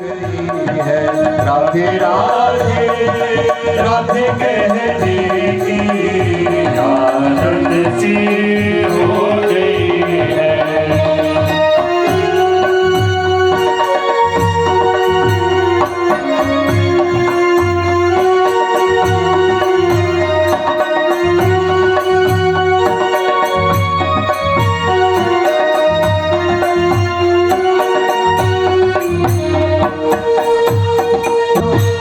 गई है। राधे राधे राधे कहने की आदत सी हो गई है।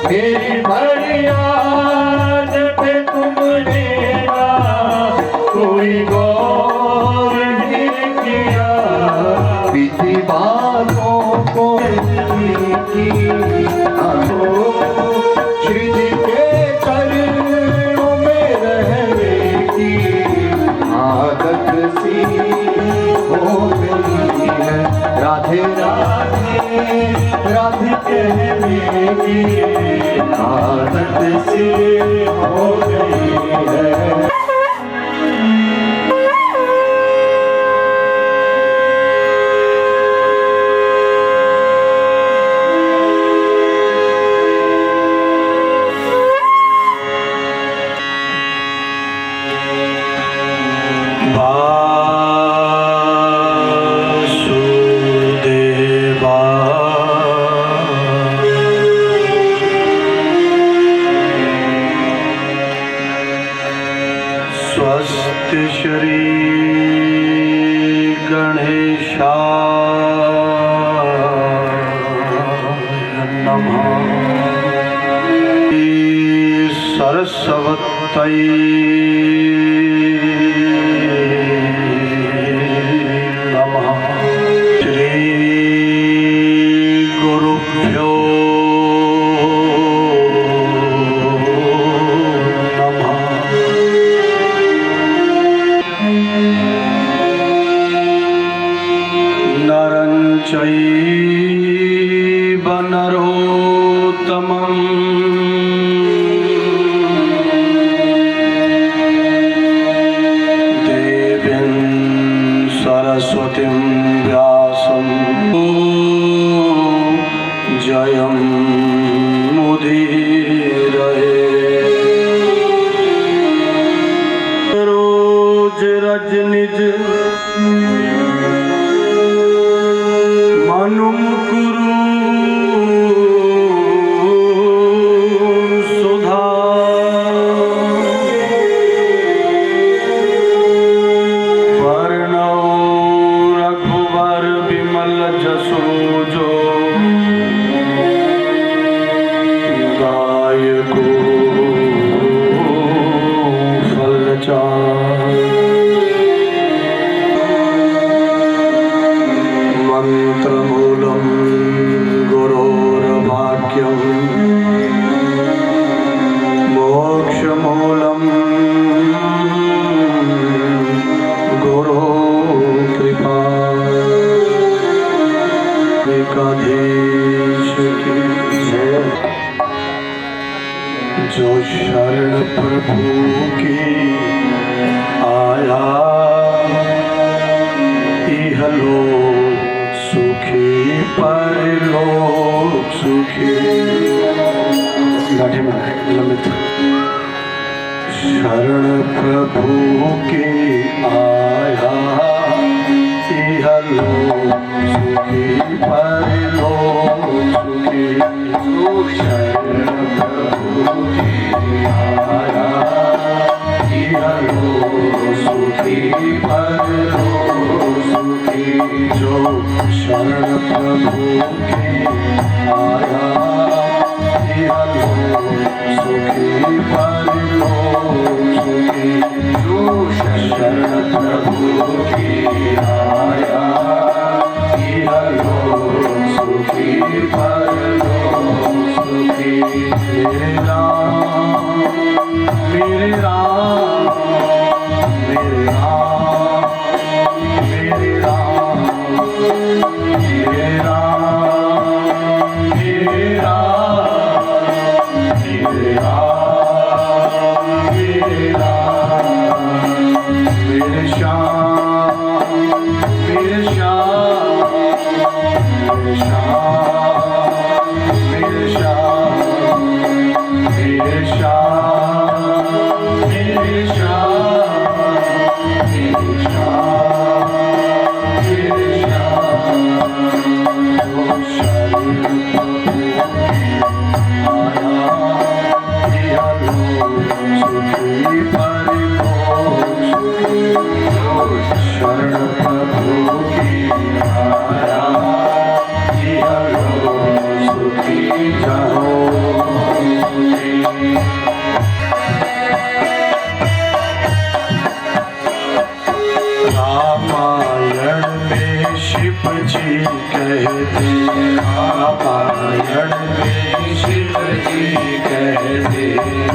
मेरी फरियाद पे तुमने ना कोई गौर नहीं किया, बीती बातों को की श्री जी के चरणों में रहने की आदत सी हो गई है। राधे राधे राधे कहने की आदत सी हो गई है। स्वस्ति श्री गणेशाय नमः। सरस्वत्यै नमः। श्री गुरुभ्यो चैव नरोत्तमम् देवीं सरस्वतीं व्यासं जयं मुदीरये। रोज रजनिज मनुम कुरु सुधा वर्णौ रघुवर विमल जसो जो गायको फलचार। मंत्रमूलं गुरोर्वाक्यं मोक्षमूलं गुरो कृपा। एकाधीश की जय। जो शरण प्रभु की आया इहलोक सुखी परलोक सुखी। गाठी में लंबित। शरण प्रभु के आया इहलोक सुखी परलोक सुखी। शरण प्रभु के आया इहलोक सुखी परलोक सुखी। जो शरण प्रभु के आया इहलोक सुखी परलोक सुखी। जो शरण प्रभु के आया इहलोक सुखी परलोक सुखी। मेरे राम मेरे राम मेरे राम मेरे राम मेरे राम मेरे राम मेरे राम मेरे राम मेरे श्याम रामायण में शिव जी कहते,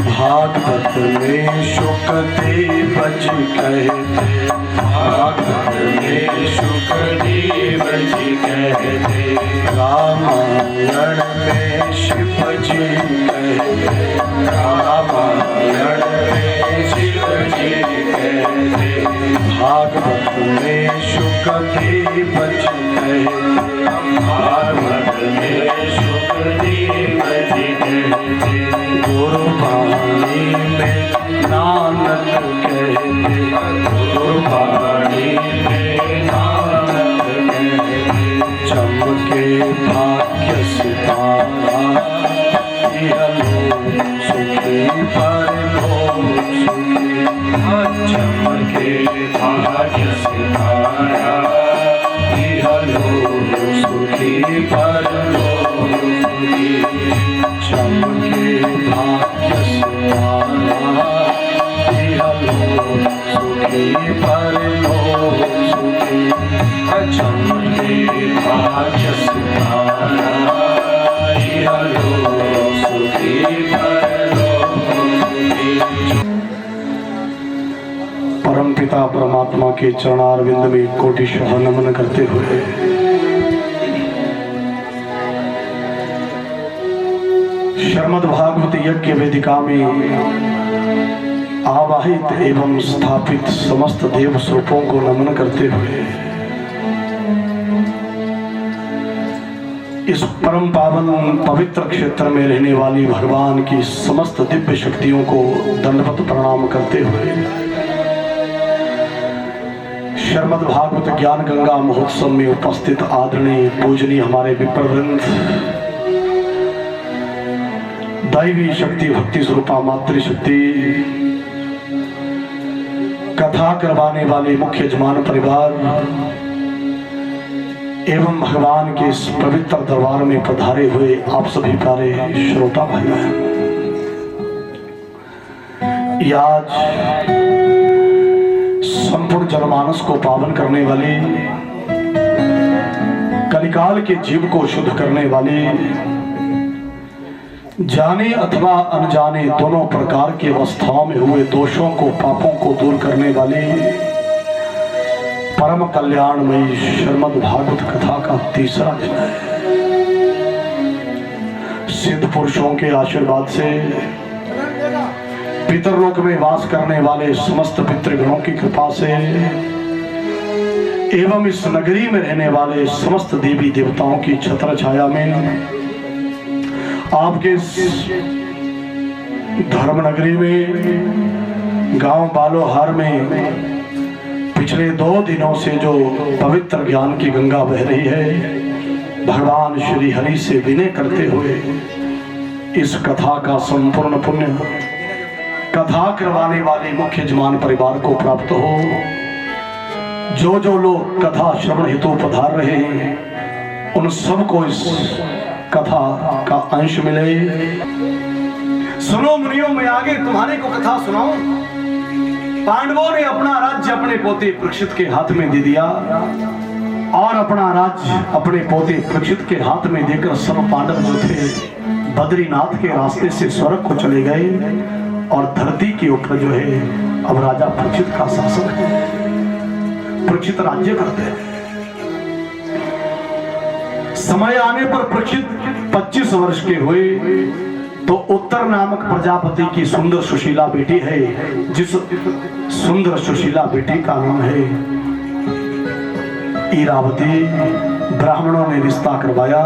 भागवत में शुकदेव जी कहते, भागवत में शुकदेव जी कहते, रामायण में शिव जी कहते, रामायण में शिव जी कहते, भागवत में शुकदेव जी कहते, भागवत में शुकदेव जी कहते, गुरुवाणी में नानक कहते, गुरुवाणी में नानक कहते, चमके भाग्य सितारा, इहलोक सुखी परलोक सुखी, चमके भाग्य सितारा, इहलोक सुखी परलोक सुखी, चमके भाग्य सितारा, इहलोक सुखी परलोक सुखी, चमके भाग्य सितारा, इहलोक सुखी परलोक सुखी। परमपिता परमात्मा के चरणारविंद में कोटिशः नमन करते हुए श्रीमद् भागवत यज्ञ वेदिका में आवाहित एवं स्थापित समस्त देव स्वरूपों को नमन करते हुए इस परम पावन पवित्र क्षेत्र में रहने वाली भगवान की समस्त दिव्य शक्तियों को दंडवत प्रणाम करते हुए श्रीमद् भागवत ज्ञान गंगा महोत्सव में उपस्थित आदरणीय पूजनीय हमारे विप्रवृंद, दैवी शक्ति भक्ति स्वरूपा मातृशक्ति, कथा करवाने वाले मुख्य यजमान परिवार एवं भगवान के इस पवित्र दरबार में पधारे हुए आप सभी प्यारे श्रोता भाई बहन, आज संपूर्ण जनमानस को पावन करने वाली, कलिकाल के जीव को शुद्ध करने वाली, जाने अथवा अनजाने दोनों प्रकार की अवस्थाओं में हुए दोषों को पापों को दूर करने वाली परम कल्याणमयी श्रीमद् भागवत कथा का तीसरा दिन है। सिद्ध पुरुषों के आशीर्वाद से पितरलोक में वास करने वाले समस्त पितृगणों की कृपा से एवं इस नगरी में रहने वाले समस्त देवी देवताओं की छत्र छाया में आपके धर्म नगरी में गांव बालोहार में पिछले 2 दिनों से जो पवित्र ज्ञान की गंगा बह रही है, भगवान श्री हरि से विनय करते हुए इस कथा का संपूर्ण पुण्य कथा करवाने वाले मुख्य यजमान परिवार को प्राप्त हो। जो लोग कथा श्रवण हेतु पधार रहे हैं उन सबको इस कथा का अंश मिले। सुनो मुनियों, मैं आगे तुम्हारे को कथा सुनाऊं। पांडवों ने अपना राज्य अपने पोते परीक्षित के हाथ में दे दिया और अपना राज्य अपने पोते परीक्षित के हाथ में देकर सब पांडव जो थे बद्रीनाथ के रास्ते से स्वर्ग को चले गए और धरती के ऊपर जो है अब राजा परीक्षित का शासन है। परीक्षित राज्य करते हैं। समय आने पर परीक्षित 25 वर्ष के हुए तो उत्तर नामक प्रजापति की सुंदर सुशीला बेटी है, जिस सुंदर सुशीला बेटी का नाम है इरावती। ब्राह्मणों ने रिश्ता करवाया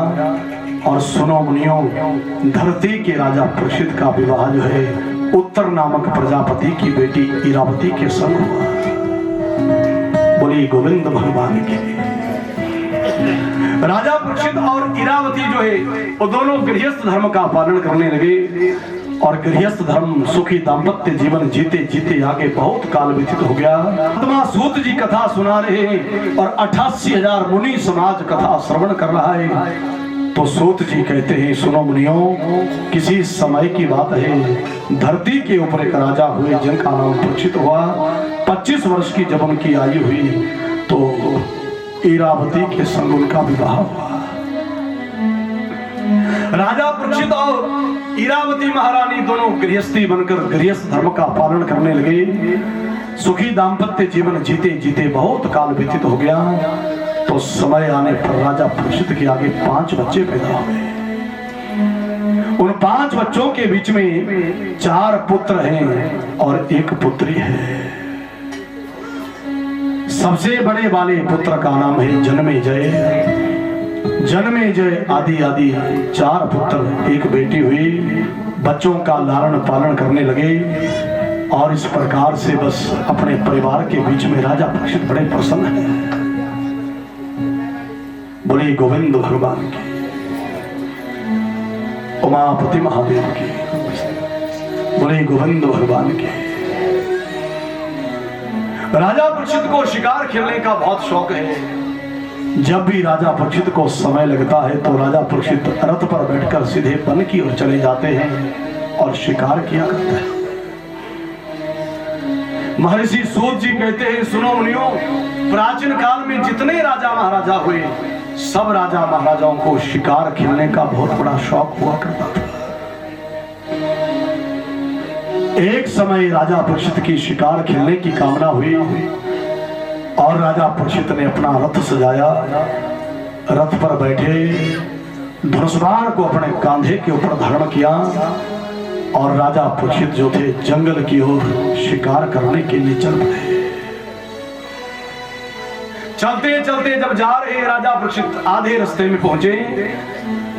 और सुनो मुनियों, धरती के राजा परीक्षित का विवाह जो है उत्तर नामक प्रजापति की बेटी इरावती के संग हुआ। बोली गोविंद भगवान की। राजा परीक्षित और इरावती जो है वो दोनों गृहस्थ धर्म का पालन करने लगे और गृहस्थ धर्म सुखी दाम्पत्य जीवन जीते जीते आगे बहुत काल व्यतीत हो गया। आत्मा सूत जी कथा सुना रहे हैं और 88,000 मुनि समाज कथा श्रवण कर रहा है। तो सूत जी कहते हैं, सुनो मुनियों, किसी समय की बात है, धरती के ऊपर एक राजा हुए जिनका नाम परीक्षित हुआ। 25 वर्ष की जब उनकी आयु हुई तो इरावती के संग उनका विवाह हुआ। राजा परीक्षित और इरावती महारानी दोनों गृहस्थी बनकर गृहस्थ धर्म का पालन करने लगे। सुखी दाम्पत्य जीवन जीते जीते बहुत काल व्यतीत हो गया तो समय आने पर राजा परीक्षित के आगे 5 बच्चे पैदा हो गए। उन 5 बच्चों के बीच में 4 पुत्र हैं और 1 पुत्री है। सबसे बड़े वाले पुत्र का नाम है जन्मेजय। जन्मेजय आदि आदि 4 पुत्र 1 बेटी हुई। बच्चों का लालन पालन करने लगे और इस प्रकार से बस अपने परिवार के बीच में राजा परीक्षित बड़े प्रसन्न हैं। बोले गोविंद भगवान की, उमापति महादेव की, बोले गोविंद भगवान की। राजा परीक्षित को शिकार खेलने का बहुत शौक है। जब भी राजा परीक्षित को समय लगता है तो राजा परीक्षित रथ पर बैठकर सीधे वन की ओर चले जाते हैं और शिकार किया करते हैं। महर्षि सूत जी कहते हैं, सुनो मुनियों, प्राचीन काल में जितने राजा महाराजा हुए सब राजा महाराजाओं को शिकार खेलने का बहुत बड़ा शौक हुआ करता था। एक समय राजा परीक्षित की शिकार खेलने की कामना हुई और राजा परीक्षित ने अपना रथ सजाया। रथ पर बैठे धनुष बाण को अपने कांधे के ऊपर धारण किया और राजा परीक्षित जो थे जंगल की ओर शिकार करने के लिए चल पड़े। चलते चलते जब जा रहे राजा परीक्षित आधे रास्ते में पहुंचे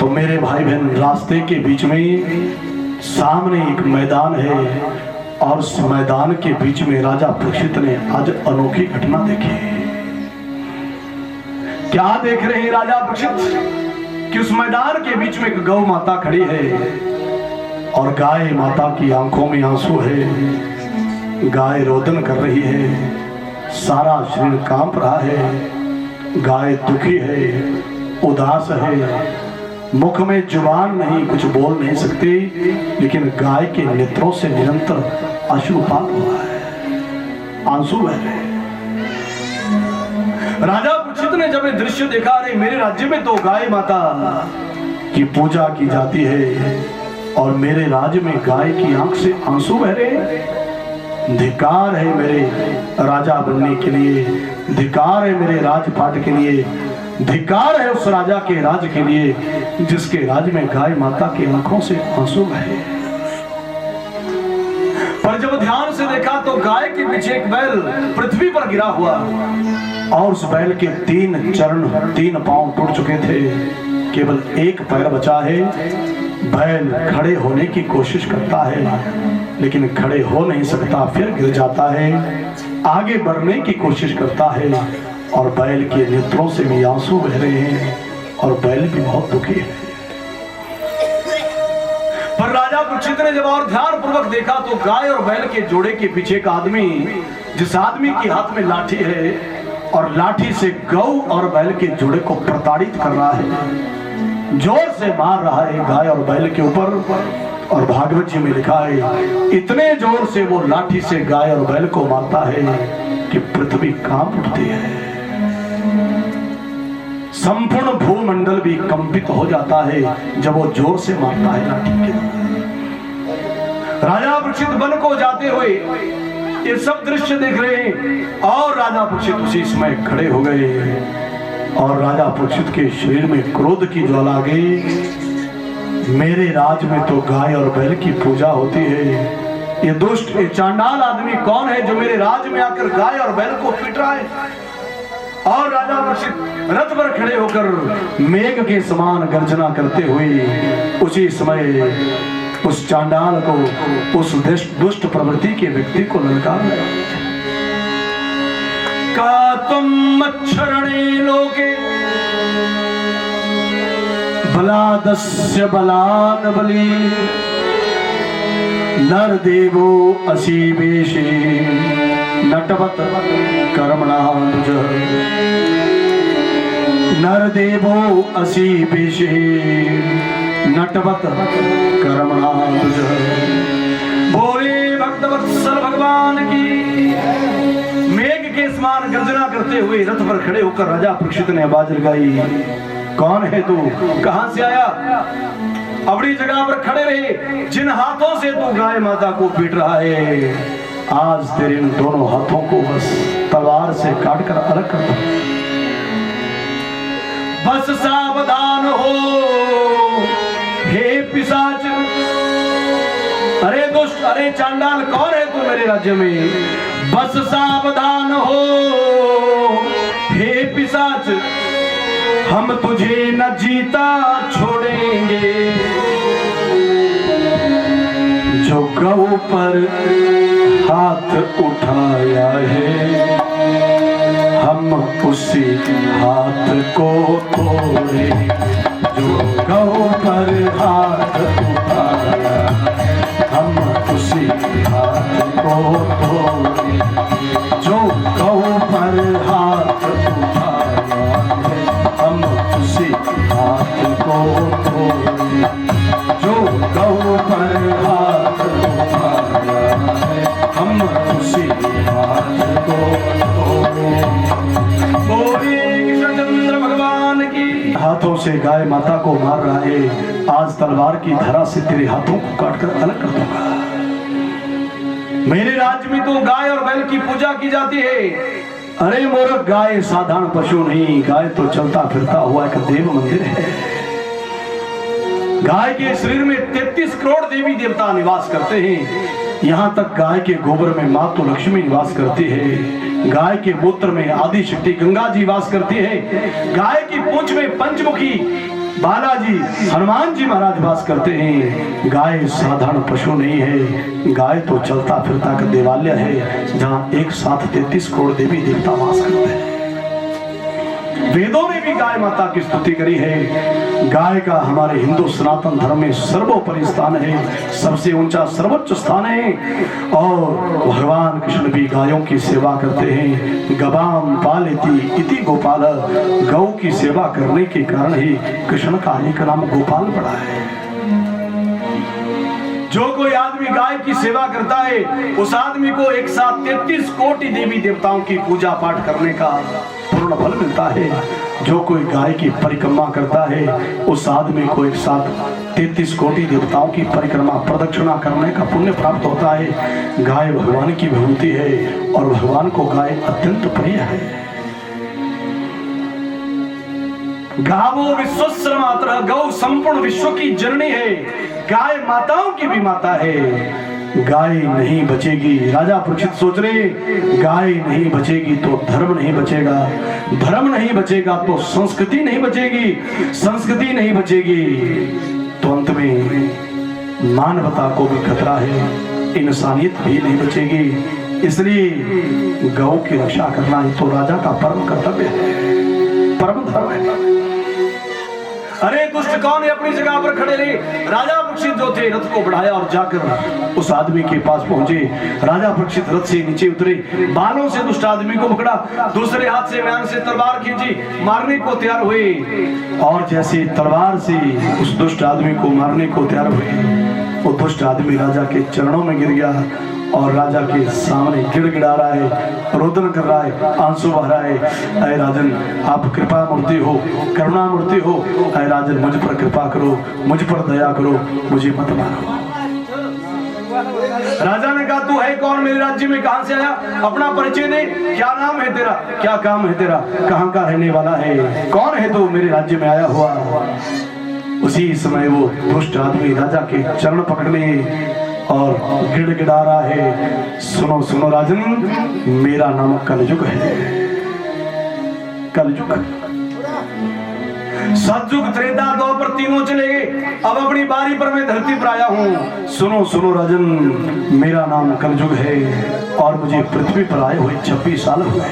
तो मेरे भाई बहन रास्ते के बीच में सामने एक मैदान है और उस मैदान के बीच में राजा परीक्षित ने आज अनोखी घटना देखी। क्या देख रहे हैं राजा परीक्षित कि उस मैदान के बीच में एक गौ माता खड़ी है और गाय माता की आंखों में आंसू है। गाय रोदन कर रही है, सारा शरीर कांप रहा है। गाय दुखी है, उदास है, मुख में जुबान नहीं, कुछ बोल नहीं सकती, लेकिन गाय के नेत्रों से निरंतर अश्रुपात हुआ है, आंसू बह रहे। राजा परीक्षित ने जब ये दृश्य देखा, अरे मेरे राज्य में तो गाय माता की पूजा की जाती है और मेरे राज्य में गाय की आंख से आंसू बह रहे। धिक्कार है मेरे राजा बनने के लिए, धिक्कार है मेरे राजपाट के लिए, धिक्कार है उस राजा के राज के लिए जिसके राज में गाय माता की आंखों से आंसू बहे। पर जब ध्यान से देखा तो गाय के पीछे एक बैल पृथ्वी पर गिरा हुआ और उस बैल के 3 चरण 3 पांव टूट चुके थे, केवल 1 पैर बचा है। बैल खड़े होने की कोशिश करता है लेकिन खड़े हो नहीं सकता, फिर गिर जाता है। आगे बढ़ने की कोशिश करता है और बैल के नेत्रों से भी आंसू बह रहे हैं और बैल भी बहुत दुखी है। पर राजा परीक्षित ने जब और ध्यान पूर्वक देखा तो गाय और बैल के जोड़े के पीछे एक आदमी, जिस आदमी के हाथ में लाठी है और लाठी से गौ और बैल के जोड़े को प्रताड़ित कर रहा है, जोर से मार रहा है गाय और बैल के ऊपर। और भागवत जी में लिखा है इतने जोर से वो लाठी से गाय और बैल को मारता है कि पृथ्वी कांप उठती है, संपूर्ण भूमंडल भी कंपित हो जाता है जब वो जोर से मारता है लाठी के। राजा परीक्षित वन को जाते हुए ये सब दृश्य देख रहे हैं और राजा परीक्षित उसी समय खड़े हो गए और राजा परीक्षित के शरीर में क्रोध की ज्वाला आ गई। मेरे राज में तो गाय और बैल की पूजा होती है, ये दुष्ट ये चांडाल आदमी कौन है जो मेरे राज में आकर गाय और बैल को पीट रहा है। और राजा परीक्षित रथ पर खड़े होकर मेघ के समान गर्जना करते हुए उसी समय उस चांडाल को, उस दुष्ट प्रवृत्ति के व्यक्ति को ललकार लगा। का तुम मच्छरणे लोके बलादस्य बलाद बली नर देवो असि वेशे नटवत कर्मणा नर देवो असि वेशे नटवत कर्मणा। बोले भक्तवत्सल भगवान की। मेघ के समान गर्जना करते हुए रथ पर खड़े होकर राजा परीक्षित ने आवाज लगाई, कौन है तू, कहां से आया? अपनी जगह पर खड़े रहे। जिन हाथों से तू गाय माता को पीट रहा है, आज तेरे इन दोनों हाथों को बस तलवार से काट कर अलग कर दो। बस सावधान हो हे पिशाच। अरे दुष्ट, अरे चांडाल, कौन है तू मेरे राज्य में? बस सावधान हो हे पिशाच, हम तुझे न जीता छोड़ेंगे। जो गौ पर हाथ उठाया है, हम उसी हाथ को तोड़े। जो गौ पर हाथ उठाया, हम उसी हाथ को तोड़े। जो गौ पर हाथ उठाया है, हम उसी हाथ को तोड़े। जो गौ पर हाथ उठाया है, हम उसी हाथ को तोड़े। बोले कृष्णचंद्र भगवान की। हाथों से गाय माता को मार रहा है, आज तलवार की धारा से तेरे हाथों को काटकर अलग कर दूंगा। मेरे राज्य में तो गाय और बैल की पूजा की जाती है। अरे मूर्ख, गाय साधारण पशु नहीं, गाय तो चलता फिरता हुआ एक देव मंदिर है। गाय के शरीर में 33 करोड़ देवी देवता निवास करते हैं। यहाँ तक गाय के गोबर में माँ तो लक्ष्मी निवास करती है। गाय के मूत्र में आदि शक्ति गंगा जी वास करती है। गाय की पूंछ में पंचमुखी बालाजी हनुमान जी महाराज वास करते हैं। गाय साधारण पशु नहीं है, गाय तो चलता फिरता का देवालय है, जहाँ एक साथ 33 करोड़ देवी देवता वास करते हैं। वेदों ने भी गाय माता की स्तुति करी है। गाय का हमारे हिंदू सनातन धर्म में सर्वोपरि स्थान है, सबसे ऊंचा सर्वोच्च स्थान है। और भगवान कृष्ण भी गायों की सेवा करते हैं। गवाम पालेति इति गोपाल, गौ की सेवा करने के कारण ही कृष्ण का एक नाम गोपाल पड़ा है। जो कोई आदमी गाय की सेवा करता है, उस आदमी को एक साथ 33 कोटि देवी देवताओं की पूजा पाठ करने का पूर्ण फल मिलता है। जो कोई गाय की परिक्रमा करता है, उस आदमी को एक साथ 33 कोटि देवताओं की परिक्रमा प्रदक्षिणा करने का पुण्य प्राप्त होता है। गाय भगवान की विभूति है और भगवान को गाय अत्यंत प्रिय है। गावो विश्वस्र मातरः, गौ संपूर्ण विश्व की जननी है। गाय माताओं की भी माता है। गाय नहीं बचेगी, राजा परीक्षित सोच रहे, गाय नहीं बचेगी तो धर्म नहीं बचेगा, धर्म नहीं बचेगा तो संस्कृति नहीं बचेगी, संस्कृति नहीं बचेगी तो अंत में मानवता को भी खतरा है, इंसानियत भी नहीं बचेगी। इसलिए गौ की रक्षा करना ही तो राजा का परम कर्तव्य है, परम धर्म है। अरे दुष्ट, कौन है? अपनी जगह पर खड़े रहे। राजा परीक्षित जो थे, रथ को बढ़ाया और जाकर उस आदमी के पास पहुंचे। राजा परीक्षित रथ से नीचे उतरे, बालों से दुष्ट आदमी को पकड़ा, दूसरे हाथ से म्यान से तलवार खींची, मारने को तैयार हुए। और जैसे तलवार से उस दुष्ट आदमी को मारने को तैयार हुए, वो दुष्ट आदमी राजा के चरणों में गिर गया और राजा के सामने गिड़गिड़ा रहा है, रोदन कर रहा है, आंसू बहा रहा है। अय राजन, आप कृपा मूर्ति हो, करुणा मूर्ति हो, अय राजन मुझ पर कृपा करो, मुझ पर दया करो, मुझे मत मारो। राजा ने कहा, तू है कौन? मेरे राज्य में कहां से आया? अपना परिचय दे, क्या नाम है तेरा, क्या काम है तेरा, कहां का रहने वाला है, कौन है तू मेरे राज्य में आया हुआ? उसी समय वो दुष्ट आदमी राजा के चरण पकड़ने और गिड़गिड़ा रहा है, सुनो सुनो राजन, मेरा नाम कलयुग है। कलयुग, सतयुग, त्रेता, द्वापर तीनों चले गए, अब अपनी बारी पर मैं धरती पर आया हूँ। सुनो सुनो राजन, मेरा नाम कलयुग है और मुझे पृथ्वी पर आए हुए 26 साल हुए।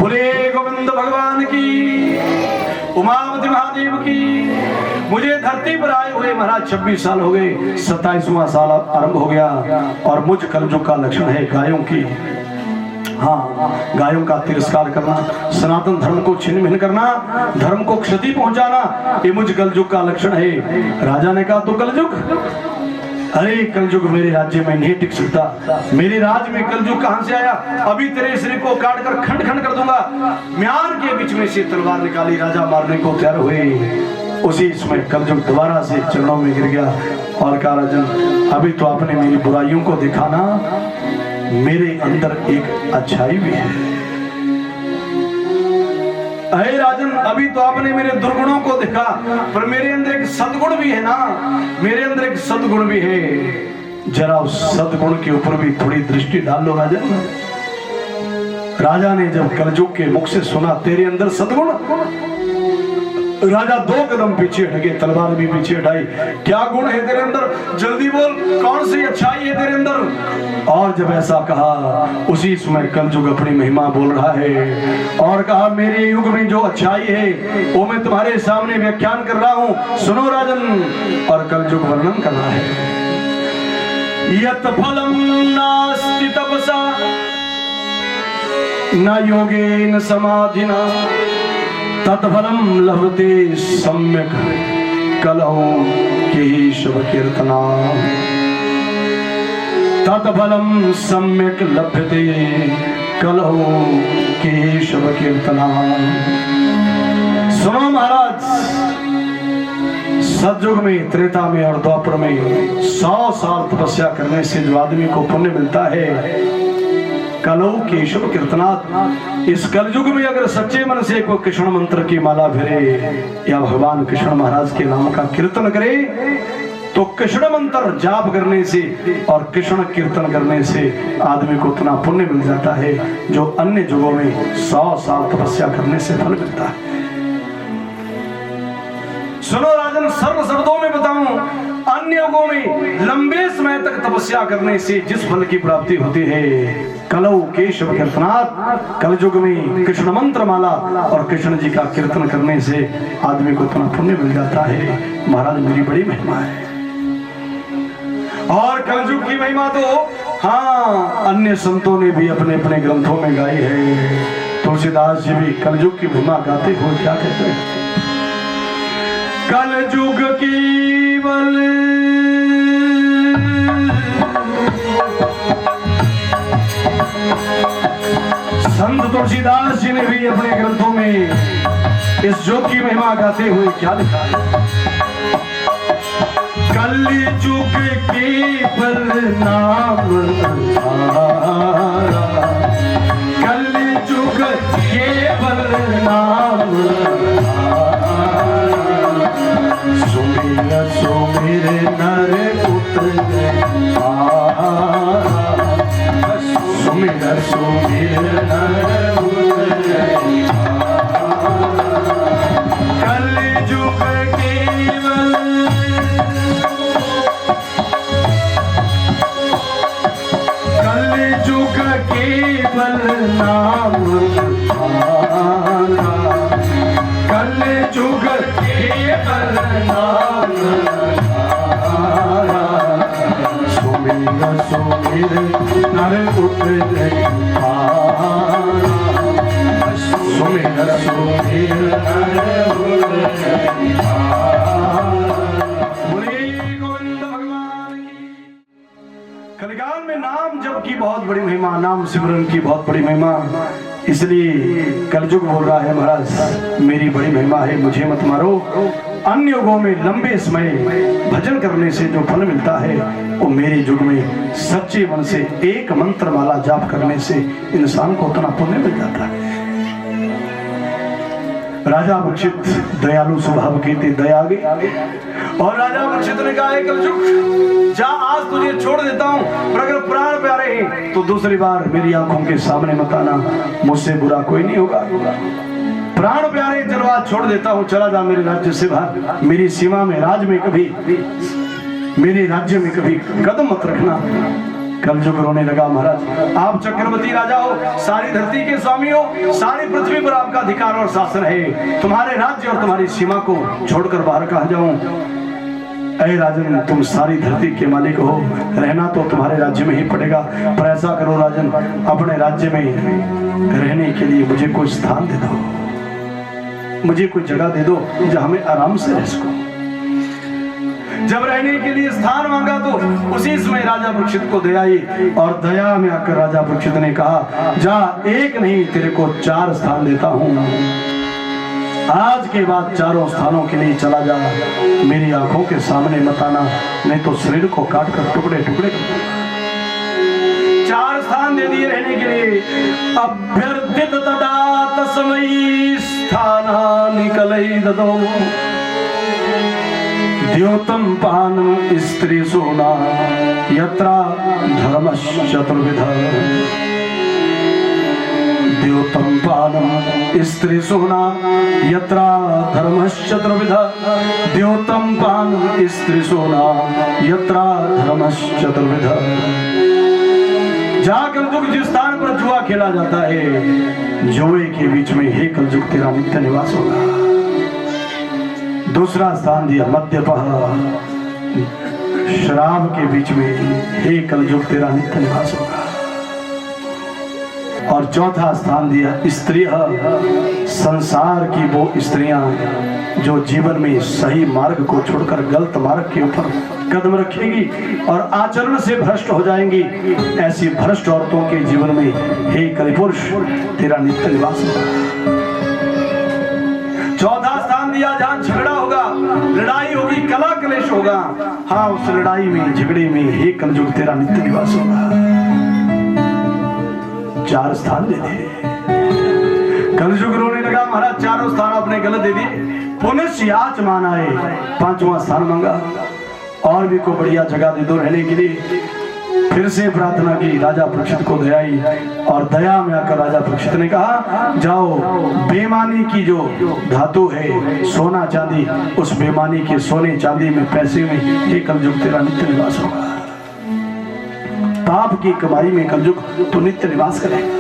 बोले गोविंद भगवान की, उमापति महादेव की। मुझे धरती पर आए हुए महाराज 26 साल हो गए, 27वां साल आरंभ हो गया और मुझ कलयुग का लक्षण है गायों की, हाँ, गायों का तिरस्कार करना, सनातन धर्म को छिन्न भिन्न करना, धर्म को क्षति पहुंचाना, ये मुझ कलयुग का लक्षण है। राजा ने कहा, तो कलयुग, अरे कलयुग मेरे राज्य में नहीं टिक सकता, मेरे राज्य में कलयुग कहां से आया? अभी तेरे शरीर को काट कर खंड खंड कर दूंगा। म्यान के बीच में से तलवार निकाली, राजा मारने को तैयार हुए। उसी समय कलयुग दोबारा से चरणों में गिर गया और कहा, राजन अभी तो आपने मेरी बुराइयों को देखा ना, मेरे अंदर एक अच्छाई भी है। अरे राजन अभी तो आपने मेरे दुर्गुणों को देखा, पर मेरे अंदर एक सद्गुण भी है ना, मेरे अंदर एक सद्गुण भी है। जरा उस सद्गुण के ऊपर भी थोड़ी दृष्टि डाल लो राजन। राजा ने जब कलयुग के मुख से सुना तेरे अंदर सद्गुण, राजा 2 कदम पीछे हट गए, तलवार भी पीछे हटाई। क्या गुण है तेरे अंदर? जल्दी बोल, कौन सी अच्छाई है तेरे अंदर? और जब ऐसा कहा उसी समय कलयुग अपनी महिमा बोल रहा है और कहा, मेरे युग में जो अच्छाई है वो मैं तुम्हारे सामने व्याख्यान कर रहा हूं, सुनो राजन। और कलयुग वर्णन कर रहा है, यत् फलम नास्ति तपसा न योगेन समाधिना तत्फलम लभते सम्यक कलहो केशव कीर्तना। तत्फलम सम्यक लभते कलहो केशव कीर्तना। सुनो महाराज, सतयुग में, त्रेता में और द्वापर में 100 साल तपस्या करने से जो आदमी को पुण्य मिलता है, कलौ केशव कीर्तनात्। इस कलयुग में अगर सच्चे मन से कोई कृष्ण मंत्र की माला फिरे या भगवान कृष्ण महाराज के नाम का कीर्तन करे, तो कृष्ण मंत्र जाप करने से और कृष्ण कीर्तन करने से आदमी को उतना पुण्य मिल जाता है जो अन्य युगों में 100 साल तपस्या करने से फल मिलता है। सुनो राजन, सर्व शब्दों में बताऊं, अन्य युगों में लंबे समय तक तपस्या करने से जिस फल की प्राप्ति होती है, कलौ केशव कीर्तनात्, कलयुग में कृष्ण मंत्र माला और कृष्ण जी का कीर्तन करने से आदमी को इतना पुण्य मिल जाता है। महाराज मेरी बड़ी महिमा है। और कलयुग की महिमा तो हाँ अन्य संतों ने भी अपने अपने ग्रंथों में गाई है। तुलसीदास जी भी कलयुग की महिमा गाते हो, क्या कहते हैं? कलयुग केवल संत तुलसीदास जी ने भी अपने ग्रंथों में इस योग की महिमा गाते हुए क्या लिखा है? कलयुग केवल नाम आधारा, कलयुग केवल नाम आधारा, सुमिर सुमिर नर उतरे आहारा, सुमिर सुमिर नर उतरे आहारा। कलयुग केवल, कलयुग केवल नाम आधारा, कलयुग केवल नाम आधारा, सुमिर सुमिर नर उतरे आहारा, सुमिर सुमिर नर उतरे आहारा। बोलिए गोविंद भगवान की। कलिकाल में नाम जप की बहुत बड़ी महिमा, नाम सिमरन की बहुत बड़ी महिमा, इसलिए कलयुग बोल रहा है महाराज मेरी बड़ी महिमा है, मुझे मत मारो। अन्य युगों में लंबे समय भजन करने से जो फल मिलता है वो मेरे युग में सच्चे मन से एक मंत्र माला जाप करने से इंसान को उतना पुण्य मिल जाता है। राजा परीक्षित दयालु स्वभाव की थी, दया आ गई और राजा परीक्षित ने कहा, कलयुग जा आज तुझे छोड़ देता हूं, पर अगर प्राण प्यारे हैं तो दूसरी बार मेरी आंखों के सामने मत आना, मुझसे बुरा कोई नहीं होगा। प्राण प्यारे चलो आज छोड़ देता हूं, चला जा मेरे राज्य से बाहर, मेरी सीमा में राज में कभी, मेरे राज्य में कभी कदम मत रखना। कलयुग रोने लगा, महाराज आप चक्रवर्ती राजा हो, सारी धरती के स्वामी हो, सारी पृथ्वी पर आपका अधिकार और शासन है, तुम्हारे राज्य और तुम्हारी सीमा को छोड़कर बाहर कहां जाऊं? ऐ राजन तुम सारी धरती के मालिक हो, रहना तो तुम्हारे राज्य में ही पड़ेगा, पर ऐसा करो राजन अपने राज्य में रहने के लिए मुझे कोई स्थान दे दो, मुझे कोई जगह दे दो जहां मैं आराम से रह सकूं। जब रहने के लिए स्थान मांगा तो उसी समय राजा परीक्षित को दया आई और दया में आकर राजा परीक्षित ने कहा, जा, एक नहीं तेरे को 4 स्थान देता हूं, आज के बाद चारों स्थानों के लिए चला जा, मेरी आंखों के सामने मत आना, नहीं तो शरीर को काट कर टुकड़े टुकड़े। 4 स्थान दे दिए रहने के लिए। अभ्यर्थित तदा तस्मै स्थानानि कलयिदतो द्योतं पानं स्त्रीषु न यत्रा धर्मश्चतुर्विधः। द्योतं पानं स्त्रीषु न यत्रा धर्मश्चतुर्विधः। द्योतं पानं स्त्रीषु न यत्रा धर्मश्चतुर्विधः। जहाँ कलयुग जिस स्थान पर जुआ खेला जाता है, जुए के बीच में हे कलयुग तेरा नित्य निवास होगा। दूसरा स्थान दिया मद्यपः, शराब के बीच में हे कलयुग तेरा नित्य निवास होगा। और चौथा स्थान दिया स्त्री, संसार की वो स्त्रियां जो जीवन में सही मार्ग को छोड़कर गलत मार्ग के ऊपर कदम रखेंगी और आचरण से भ्रष्ट हो जाएंगी। ऐसी भ्रष्ट औरतों के जीवन में हे कलिपुरुष तेरा नित्य निवास होगा। चौथा स्थान दिया जहां झगड़ा होगा, लड़ाई होगी, कला कलेश होगा, हाँ उस लड़ाई में झगड़े में हे कलयुग तेरा नित्य निवास होगा। 4 स्थान दे दिए। कलयुग रोने लगा, महाराज चारों स्थान आपने गलत दे दिए, पुनः याच माना है, 5वां स्थान मांगा और भी को बढ़िया जगह दे दो रहने के लिए। फिर से प्रार्थना की, राजा परीक्षित को दया आई और दया में आकर राजा परीक्षित ने कहा, जाओ बेईमानी की जो धातु है सोना चांदी, उस बेईमानी के सोने चांदी में पैसे में हे कलयुग तेरा नित्य निवास होगा। पाप की कमाई में कलयुग तो नित्य निवास करेगा।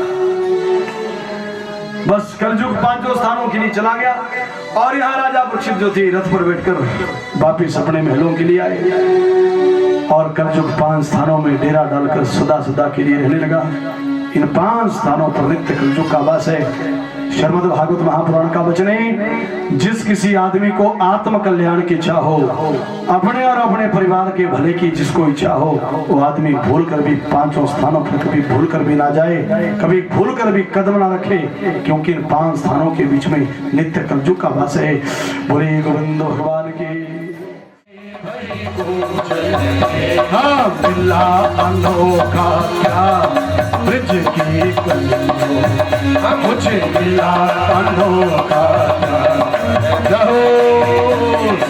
बस कलयुग 5 स्थानों के लिए चला गया और यहाँ राजा परीक्षित जो थे रथ पर बैठकर वापिस अपने महलों के लिए आए और कलयुग 5 स्थानों में डेरा डालकर सदा सदा के लिए रहने लगा। इन 5 स्थानों पर नित्य कलयुग का वास है। श्रीमद् भागवत महापुराण का वचन है, जिस किसी आदमी को आत्म कल्याण की इच्छा हो, अपने और अपने परिवार के भले की जिसको इच्छा हो, वो आदमी भूल कर भी 5 स्थानों पर कभी भूल कर भी ना जाए, कभी भूल कर भी कदम ना रखे, क्योंकि इन 5 स्थानों के बीच में नित्य कलयुग का वास है। बोले गोविंद भगवान की। हाँ मिला अनोखा क्या ब्रज की कलियों, मुझे मिला अनोखा क्या।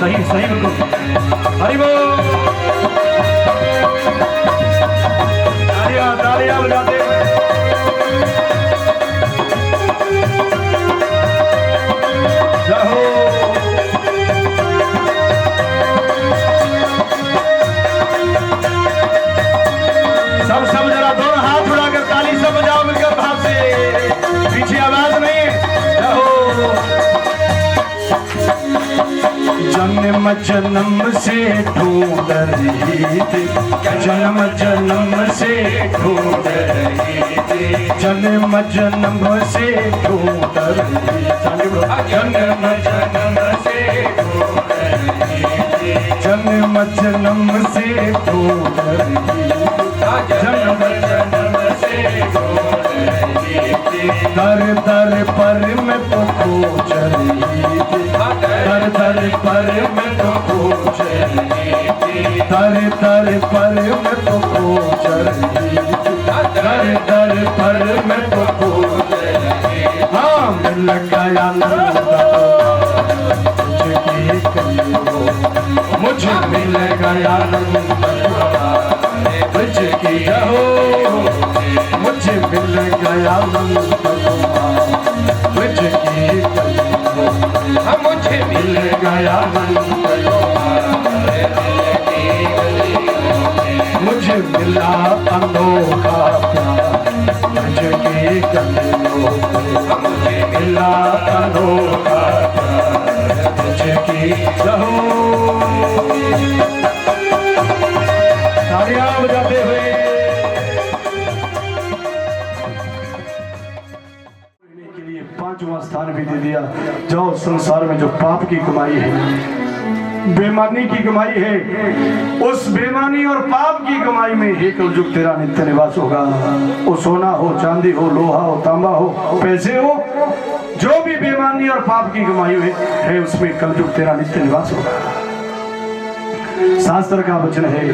सही सही हरि बोल। तालियां तालियां बजाते सब जरा दोनों हाथ उड़ाकर ताली सब बजाओ मिलकर भाव से, पीछे आवाज नहीं। जन्म जन्म से ढूंढ रही थी, जन्म जन्म से ढूंढ रही थी, जन्म जन्म से ढूंढ रही थी, जन्म जन्म से ढूंढ रही थी, जन्म जन्म से ढूंढ रही थी, जन्म जन्म से ढूंढ रही थी। दर दर पर मैं तो खोज रही थी, दर दर पर मैं तो खोज रही थी, दर दर पर मैं तो खोज रही थी, दर दर पर मैं तो खोज रही थी। हाँ मिल गया तुझकी कलियों, मुझे मिल गया ब्रज की हो, मुझे मिल गया ब्रज की कलियों, मुझे मिल गया मुझे मिला अनोखा प्यार ब्रज की कलियों, मुझे मिला अनोखा प्यार ब्रज की हो। तालियां बजाते हुए के लिए 5वां स्थान भी दे दिया। जाओ संसार में जो पाप की कमाई है बेईमानी की कमाई है, उस बेईमानी और पाप की कमाई में हे कलयुग तेरा नित्य निवास होगा। वो सोना हो, चांदी हो, लोहा हो, तांबा हो, पैसे हो, जो भी बेईमानी और पाप की कमाई है उसमें कलयुग तेरा नित्य निवास होगा। शास्त्र का वचन है,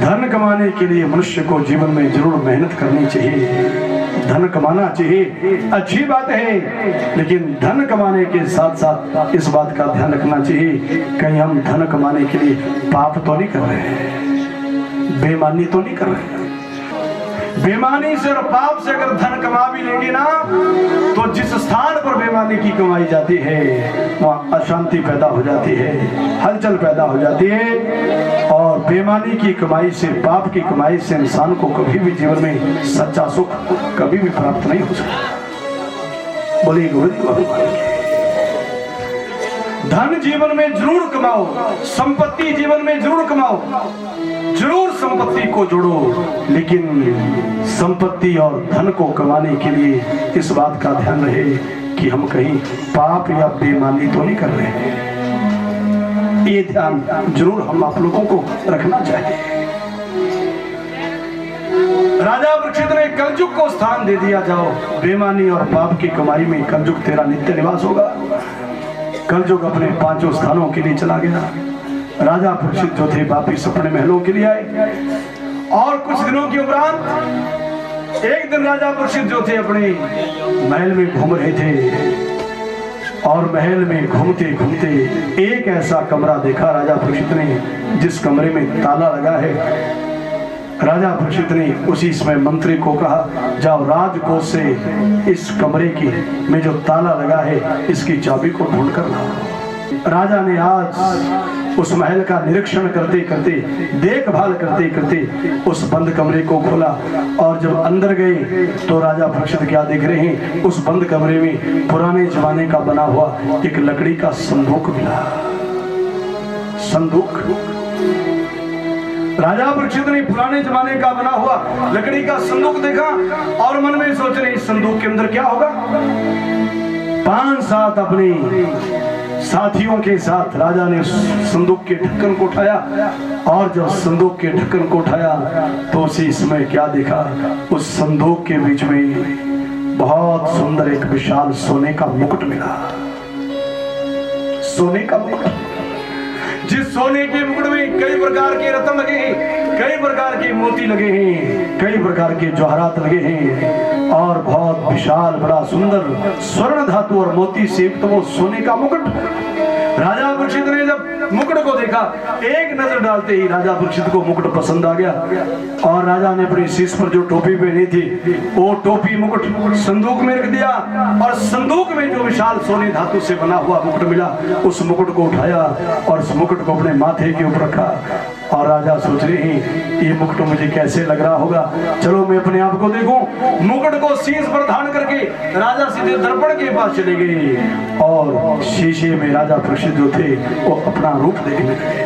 धन कमाने के लिए मनुष्य को जीवन में जरूर मेहनत करनी चाहिए। धन कमाना चाहिए, अच्छी बात है, लेकिन धन कमाने के साथ साथ इस बात का ध्यान रखना चाहिए कहीं हम धन कमाने के लिए पाप तो नहीं कर रहे हैं, बेईमानी तो नहीं कर रहे हैं। बेईमानी से और पाप से अगर धन कमा भी लेंगे ना, तो जिस स्थान पर बेईमानी की कमाई जाती है वहाँ अशांति पैदा हो जाती है, हलचल पैदा हो जाती है। और बेईमानी की कमाई से, पाप की कमाई से इंसान को कभी भी जीवन में सच्चा सुख कभी भी प्राप्त नहीं हो सकता। बोलिए गोविंद भगवान की। धन जीवन में जरूर कमाओ, संपत्ति जीवन में जरूर कमाओ, जरूर संपत्ति को जोड़ो, लेकिन संपत्ति और धन को कमाने के लिए इस बात का ध्यान रहे कि हम कहीं पाप या बेईमानी तो नहीं कर रहे हैं। ये ध्यान जरूर हम आप लोगों को रखना चाहिए। राजा परीक्षित ने कलयुग को स्थान दे दिया, जाओ बेईमानी और पाप की कमाई में कलयुग तेरा नित्य निवास होगा। कलयुग अपने 5 स्थानों के लिए चला गया। राजा परीक्षित जो थे वापिस अपने महलों के लिए आए, और कुछ दिनों के उपरांत एक दिन राजा परीक्षित जो थे अपने महल में घूम रहे थे, और महल में घूमते घूमते एक ऐसा कमरा देखा राजा परीक्षित ने जिस कमरे में ताला लगा है। राजा परीक्षित ने उसी समय मंत्री को कहा, जाओ राजकोष से इस कमरे की में जो ताला लगा है इसकी चाबी को ढूंढ कर लाओ। राजा ने आज उस महल का निरीक्षण करते करते, देखभाल करते करते उस बंद कमरे को खोला, और जब अंदर गए तो राजा परीक्षित क्या देख रहे हैं, उस बंद कमरे में पुराने जमाने का बना हुआ एक लकड़ी का संदूक मिला। संदूक, राजा परीक्षित ने पुराने जमाने का बना हुआ लकड़ी का संदूक देखा और मन में सोच रहे इस संदूक के अंदर क्या होगा। 5-7 अपने साथियों के साथ राजा ने संदूक के ढक्कन को उठाया, और जब संदूक के ढक्कन को उठाया तो उसी समय क्या देखा, उस संदूक के बीच में बहुत सुंदर एक विशाल सोने का मुकुट मिला। सोने का मुकुट, जिस सोने के मुकुट में कई प्रकार के रत्न लगे हैं, कई प्रकार के मोती लगे हैं, कई प्रकार के जवाहरात लगे हैं, और बहुत विशाल बड़ा सुंदर स्वर्ण धातु और मोती से युक्त वो सोने का मुकुट। राजा परीक्षित ने जब मुकुट को देखा, एक नजर डालते ही राजा परीक्षित को मुकुट पसंद आ गया, और राजा ने अपने शीश पर जो टोपी पहनी थी वो टोपी मुकुट संदूक में रख दिया, और संदूक में जो विशाल सोने धातु से बना हुआ मुकुट मिला उस मुकुट को उठाया और उस मुकुट को अपने माथे के ऊपर रखा। और राजा सोच रहे हैं ये मुकुट मुझे कैसे लग रहा होगा, चलो मैं अपने आप को देखूं। मुकुट को शीश पर धारण करके राजा सीधे दर्पण के पास चले गए, और शीशे में राजा परीक्षित जो थे वो अपना रूप देखने लगे,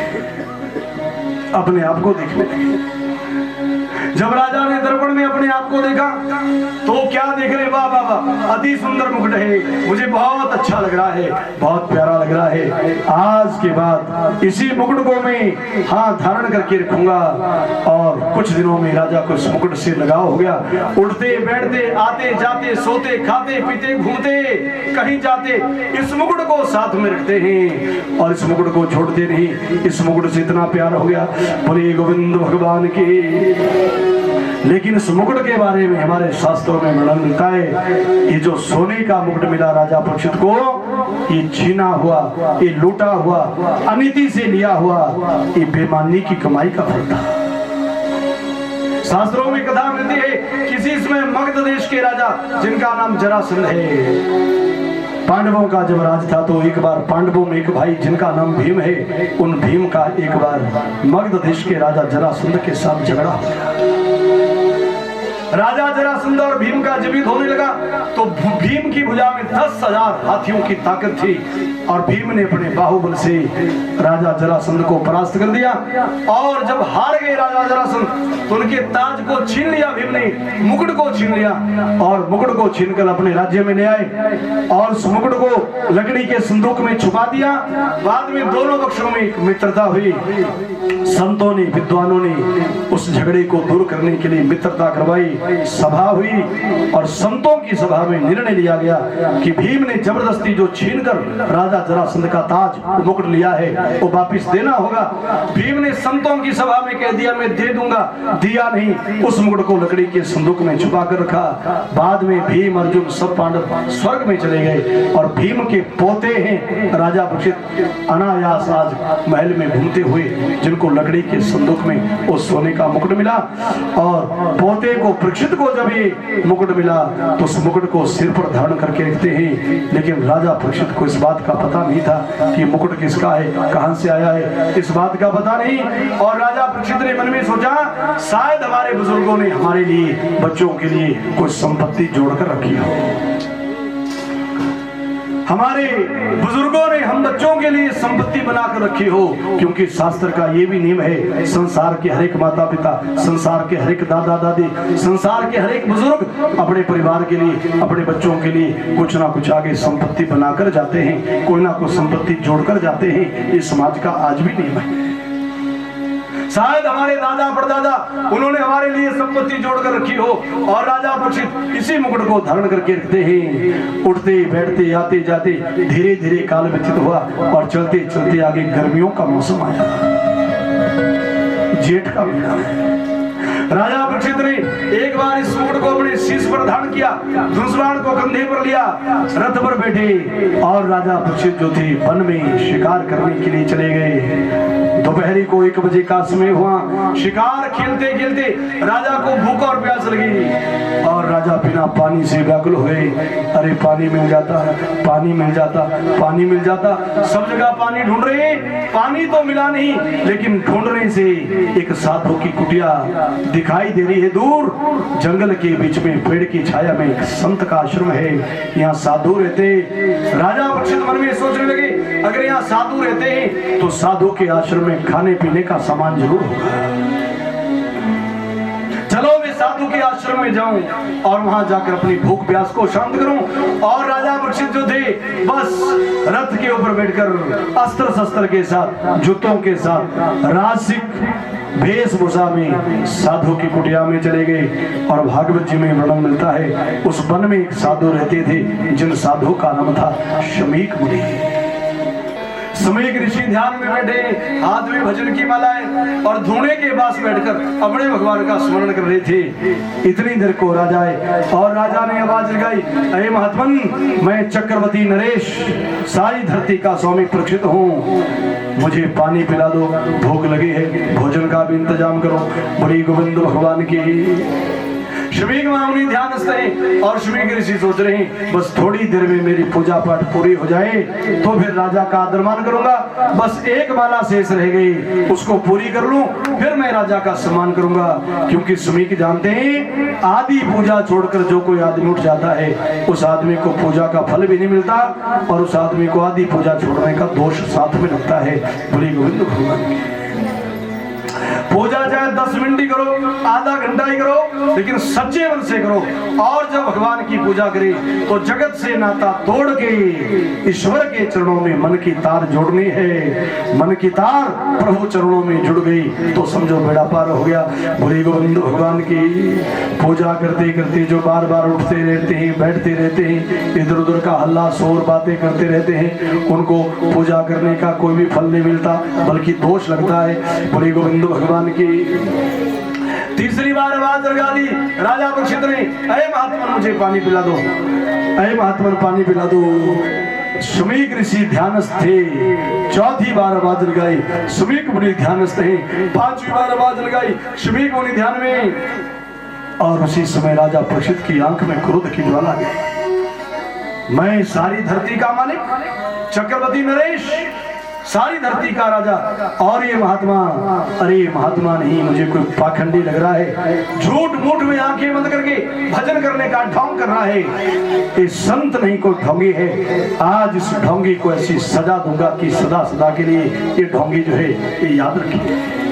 अपने आप को देखने लगे। जब राजा ने दर्पण में अपने आप को देखा तो क्या देख रहे, वाह वाह वाह, अति सुंदर मुकुट है, मुझे बहुत अच्छा लग रहा है, बहुत प्यारा लग रहा है। आज के बाद इसी मुकुट को मैं हाथ धारण करके रखूंगा। और कुछ दिनों में राजा को इस मुकुट से लगाव हो गया। उठते बैठते, आते जाते, सोते खाते पीते, घूमते कहीं जाते, इस मुकुट को साथ में रखते हैं और इस मुकुट को छोड़ते नहीं। इस मुकुट से इतना प्यार हो गया, बोले गोविंद भगवान की। लेकिन इस मुकुट के बारे में हमारे शास्त्रों में वर्णन मिलता है, ये जो सोने का मुकुट मिला राजा परीक्षित को, ये छीना हुआ, ये लूटा हुआ, अनीति से लिया हुआ, ये बेईमानी की कमाई का फल था। शास्त्रों में कथा मिलती है, किसी समय मगध देश के राजा जिनका नाम जरासंध है, पांडवों का जब राज था तो एक बार पांडवों में एक भाई जिनका नाम भीम है, उन भीम का एक बार मगध देश के राजा जरासंध के साथ झगड़ा हो गया। राजा जरासंध और भीम का जब युद्ध होने लगा तो भीम की भुजा में 10,000 हाथियों की ताकत थी और भीम ने अपने बाहुबल से राजा जरासंध को परास्त कर दिया। और जब हार गए राजा जरासंध तो उनके ताज को छीन लिया भीम ने, मुकुट को छीन लिया और मुकुट को छीनकर अपने राज्य में ले आए और उस मुकुट को लकड़ी के संदूक में छुपा दिया। बाद में दोनों पक्षों में एक मित्रता हुई। संतों ने, विद्वानों ने उस झगड़े को दूर करने के लिए मित्रता करवाई, सभा हुई और संतों की सभा में निर्णय लिया गया कि भीम ने जबरदस्ती जो छीनकर राजा जरासंध का ताज मुकुट लिया है वो वापिस देना होगा। भीम ने संतों की सभा में कह दिया मैं दे दूंगा, दिया नहीं, उस मुकुट को लकड़ी के संदूक में छुपा कर रखा। बाद में भीम, अर्जुन सब पांडव स्वर्ग में चले गए और भीम के पोते हैं राजा परीक्षित अनायास आज महल में घूमते हुए, जिनको लकड़ी के संदूक में वो सोने का मुकुट मिला। और पोते को, परीक्षित को जब ये मुकुट मिला तो उस मुकुट को सिर पर धारण करके रखते हैं। लेकिन राजा परीक्षित को इस बात का पता नहीं था कि मुकुट किसका है, कहां से आया है, इस बात का पता नहीं। और राजा परीक्षित ने मन में सोचा शायद हमारे बुजुर्गों ने हमारे लिए, बच्चों के लिए कोई संपत्ति जोड़कर रखी हो। हमारे बुजुर्गों ने हम बच्चों के लिए संपत्ति बनाकर रखी हो, क्योंकि शास्त्र का ये भी नियम है, संसार के हर एक माता पिता, संसार के हर एक दादा दादी, संसार के हर एक बुजुर्ग अपने परिवार के लिए, अपने बच्चों के लिए कुछ ना कुछ आगे संपत्ति बनाकर जाते हैं, कोई ना कोई संपत्ति जोड़कर जाते हैं। ये समाज का आज भी नियम है। शायद हमारे दादा परदादा उन्होंने हमारे लिए संपत्ति जोड़कर रखी हो और राजा परीक्षित इसी मुकुट को धारण करके रखते हैं। उठते बैठते आते जाते धीरे धीरे काल व्यतीत हुआ और चलते चलते आगे गर्मियों का मौसम आया, जेठ का महीना। राजा परीक्षित ने एक बार इस मुकुट को अपने शीश पर धारण किया, धनुष्बाण को कंधे पर लिया, रथ पर बैठे और राजा परीक्षित जो थे वन में शिकार करने के लिए चले गए। दोपहरी को 1 बजे का समय हुआ। शिकार खेलते खेलते राजा को भूख और प्यास लगी और राजा बिना पानी से व्याकुल हो गए। अरे पानी मिल जाता, पानी मिल जाता, पानी मिल जाता, सब जगह पानी ढूंढ रहे, पानी तो मिला नहीं। लेकिन ढूंढने से एक साधु की कुटिया दिखाई दे रही है दूर, जंगल के बीच में पेड़ की छाया में एक संत का आश्रम है, यहाँ साधु रहते। राजा परीक्षित मन में सोचने लगे अगर यहाँ साधु रहते हैं तो साधु के आश्रम में खाने पीने का सामान जरूर होगा, चलो मैं साधु के आश्रम में जाऊं और वहां जाकर अपनी भूख प्यास को शांत करूं। और राजा परीक्षित जो थे बस रथ के ऊपर बैठकर अस्त्र शस्त्र के साथ, जूतों के साथ, रासिक वेशभूषा में साधु की कुटिया में चले गए। और भागवत जी में वर्णन मिलता है उस वन में एक साधु रहते थे जिन साधु का नाम था शमीक मुनि। शमीक ऋषि ध्यान में बैठे, हाथ में भजन की मालाएं और धूणे के पास बैठकर अपने भगवान का स्मरण कर रहे थे। इतनी देर को राजा आए और राजा ने आवाज लगाई, अरे महात्मन, मैं चक्रवर्ती नरेश सारी धरती का स्वामी परीक्षित हूँ, मुझे पानी पिला दो, भूख लगी है, भोजन का भी इंतजाम करो। बड़ी गोविंद भगवान की। शमीक मुनि ध्यानस्थ हैं और शमीक ऋषि सोच रहे हैं बस थोड़ी देर में मेरी पूजा पाठ पूरी हो जाए तो फिर राजा का आदर मान करूंगा, बस एक माला शेष रह गई, उसको पूरी कर लूं फिर मैं राजा का सम्मान करूंगा। क्योंकि शमीक जानते हैं आदि पूजा छोड़कर जो कोई आदमी उठ जाता है उस आदमी को पूजा का फल भी नहीं मिलता और उस आदमी को आदि पूजा छोड़ने का दोष साथ में लगता है। बड़ी गोविंद भगवान की पूजा चाहे 10 मिनट ही करो, आधा घंटा ही करो, लेकिन सच्चे मन से करो। और जब भगवान की पूजा करे तो जगत से नाता तोड़ के ईश्वर के चरणों में मन की तार जोड़नी है। मन की तार प्रभु चरणों में जुड़ गई तो समझो बेड़ा पार हो गया। बोले गोविंद भगवान की। पूजा करते करते जो बार बार उठते रहते हैं, बैठते रहते हैं, इधर उधर का हल्ला शोर बातें करते रहते हैं, उनको पूजा करने का कोई भी फल नहीं मिलता बल्कि दोष लगता है। बोले गोविंद भगवान की। तीसरी बार आवाज लगा दी राजा परीक्षित ने, अरे महात्मन मुझे पानी पिला दो, अरे महात्मन पानी पिला दो। शमीक ऋषि ध्यानस्थ थे, चौथी बार आवाज लगाई, शमीक मुनि ध्यानस्थ हैं, पांचवी बार आवाज लगाई, शमीक मुनि ध्यान में। और उसी समय राजा परीक्षित की आंख में क्रोध की ज्वाला गई। मैं सारी धरती का मालिक चक्रवर्ती नरेश सारी धरती का राजा। और ये महात्मा, अरे महात्मा नहीं, मुझे कोई पाखंडी लग रहा है, झूठ मूठ में आंखें बंद करके भजन करने का ढोंग कर रहा है। ये संत नहीं, कोई ढोंगी है। आज इस ढोंगी को ऐसी सजा दूंगा कि सदा सदा के लिए ये ढोंगी जो है ये याद रखिए।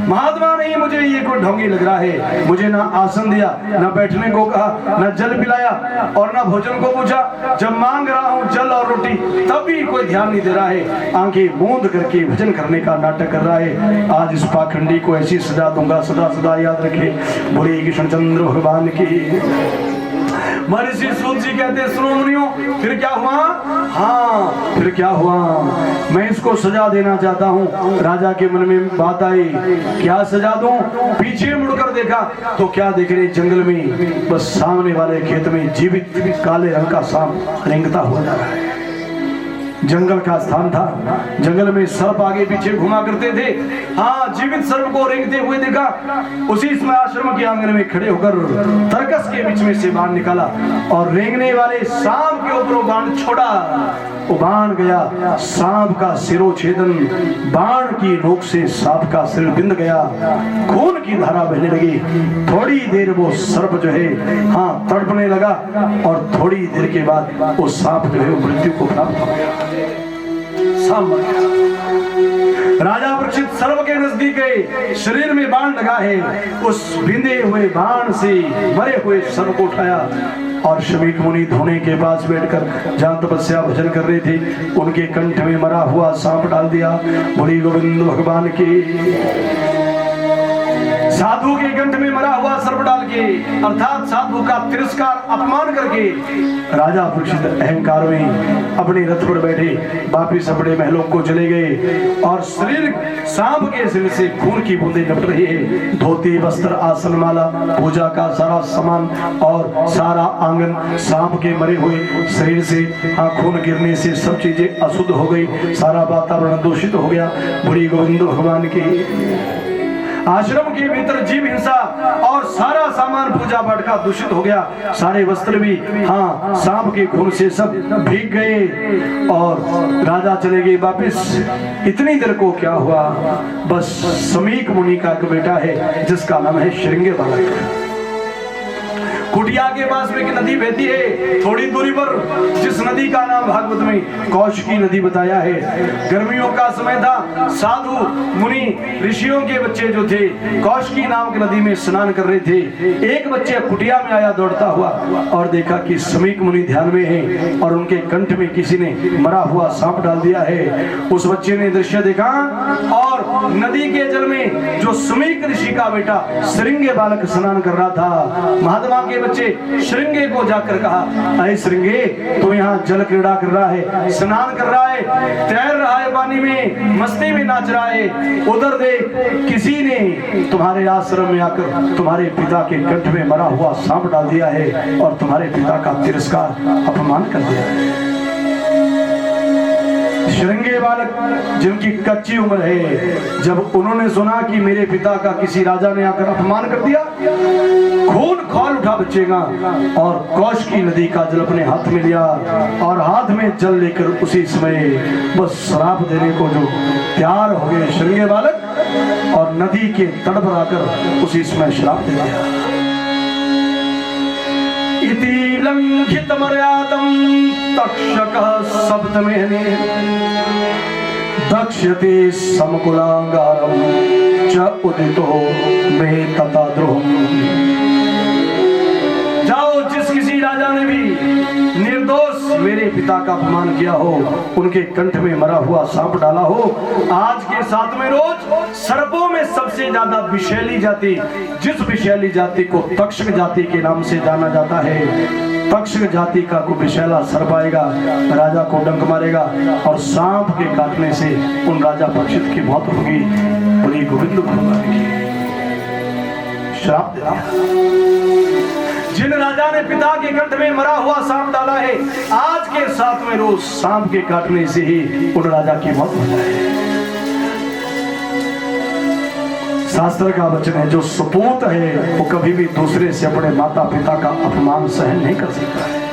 महात्मा नहीं, मुझे ये कोई ढोंगी लग रहा है। मुझे ना आसन दिया, ना बैठने को कहा, ना जल पिलाया और ना भोजन को पूछा। जब मांग रहा हूँ जल और रोटी तब भी कोई ध्यान नहीं दे रहा है। आंखें मूंद करके भजन करने का नाटक कर रहा है। आज इस पाखंडी को ऐसी सजा दूंगा, सदा सदा याद रखे। बोले कृष्णचंद्र भगवान की। महर्षि सूत जी कहते, सुनो मुनियों, फिर क्या हुआ? हाँ, फिर क्या हुआ? मैं इसको सजा देना चाहता हूँ। राजा के मन में बात आई, क्या सजा दूं? पीछे मुड़कर देखा तो क्या देख रहे? जंगल में बस सामने वाले खेत में जीवित काले रंग का सांप रेंगता हुआ जा रहा है। जंगल का स्थान था, जंगल में सर्प आगे पीछे घुमा करते थे। हाँ, जीवित सर्प को रेंगते हुए देखा। उसी समय आश्रम के आंगन में खड़े होकर तरकस के बीच में से बाण निकाला और रेंगने वाले सांप के ऊपर बाण छोड़ा। वो बाण गया, सांप का सिरोच्छेदन। बाण की नोक से सांप का सिर बिंद गया, खून की धारा बहने लगी। थोड़ी देर वो सर्प जो है हाँ तड़पने लगा और थोड़ी देर के बाद वो सांप जो है मृत्यु को प्राप्त हो गया। राजा परीक्षित सर्प के नजदीक गए, शरीर में बाण लगा है। उस बिंदे हुए बाण से मरे हुए सर्प को उठाया और शमीक मुनि धोने के पास बैठकर जहाँ तपस्या भजन कर रहे थे, उनके कंठ में मरा हुआ सांप डाल दिया। बोली गोविंद भगवान की। साधु के कंठ में मरा हुआ सर्प डाल के, अर्थात साधु का तिरस्कार अपमान करके, राजा परीक्षित अहंकार में अपने रथ पर बैठे वापिस अपने महलों को चले गए। और शरीर सांप के सिर से खून की बूंदें लपट रही है। धोती, वस्त्र, आसन, माला, पूजा का सारा सामान और सारा आंगन सांप के मरे हुए शरीर से खून गिरने से सब चीजें अशुद्ध हो गई, सारा वातावरण दूषित हो गया। बड़ी गोविंद भगवान की। आश्रम के भीतर जीव हिंसा और सारा सामान पूजा पाठ का दूषित हो गया। सारे वस्त्र भी हाँ सांप के खून से सब भीग गए और राजा चले गए वापिस। इतनी देर को क्या हुआ? बस समीक मुनि का एक बेटा है जिसका नाम है श्रृंगे बालक। कुटिया के पास में एक नदी बहती है, थोड़ी दूरी पर, जिस नदी का नाम भागवत में कौशिकी नदी बताया है। गर्मियों का समय था, साधु मुनि ऋषियों के बच्चे जो थे कौशिकी नाम की नदी में स्नान कर रहे थे। एक बच्चे कुटिया में आया दौड़ता हुआ और देखा कि समीक मुनि ध्यान में है और उनके कंठ में किसी ने मरा हुआ सांप डाल दिया है। उस बच्चे ने दृश्य देखा और नदी के जल में जो समीक ऋषि का बेटा श्रृंगे बालक स्नान कर रहा था, महात्मा के बच्चे श्रृंगे को जाकर कहा, अरे श्रृंगे, तू यहाँ जल क्रीड़ा कर रहा है, स्नान कर रहा है, तैर रहा है पानी में, मस्ती में नाच रहा है। उधर देख, किसी ने तुम्हारे आश्रम में आकर तुम्हारे पिता के कंठ में मरा हुआ सांप डाल दिया है और तुम्हारे पिता का तिरस्कार, अपमान कर दिया है। श्रृंगे बालक जिनकी कच्ची उम्र है, जब उन्होंने सुना कि मेरे पिता का किसी राजा ने आकर अपमान कर दिया, खून खौल उठा बचेगा और कौशिकी नदी का जल अपने हाथ में लिया और हाथ में जल लेकर उसी समय बस श्राप देने को जो तैयार हो गए श्रृंगे बालक, और नदी के तट पर आकर उसी समय श्राप दे दिया। इति लंघित मर्यादं तक्षकः सप्तमेने दक्ष्यते समकुलांगारं च उदितो मे तथा द्रोहम्। जाओ, जिस किसी राजा ने भी निर्दोष मेरे पिता का अपमान किया हो, उनके कंठ में मरा हुआ सांप डाला हो, आज के 7वें रोज सर्पों में सबसे ज्यादा विषैली जाति, जिस विषैली जाति को तक्षक जाति के नाम से जाना जाता है, तक्षक जाति का को विषैला सर्प आएगा, राजा को डंक मारेगा और सांप के काटने से उन राजा परीक्षित की मौत होगी। बोली गोविंद भगवान की। श्राप जिन राजा ने पिता के कंठ में मरा हुआ सांप डाला है, आज के 7वें रोज सांप के काटने से ही उन राजा की मौत हो जाए। शास्त्र का वचन है, जो सपूत है वो कभी भी दूसरे से अपने माता पिता का अपमान सहन नहीं कर सकता है।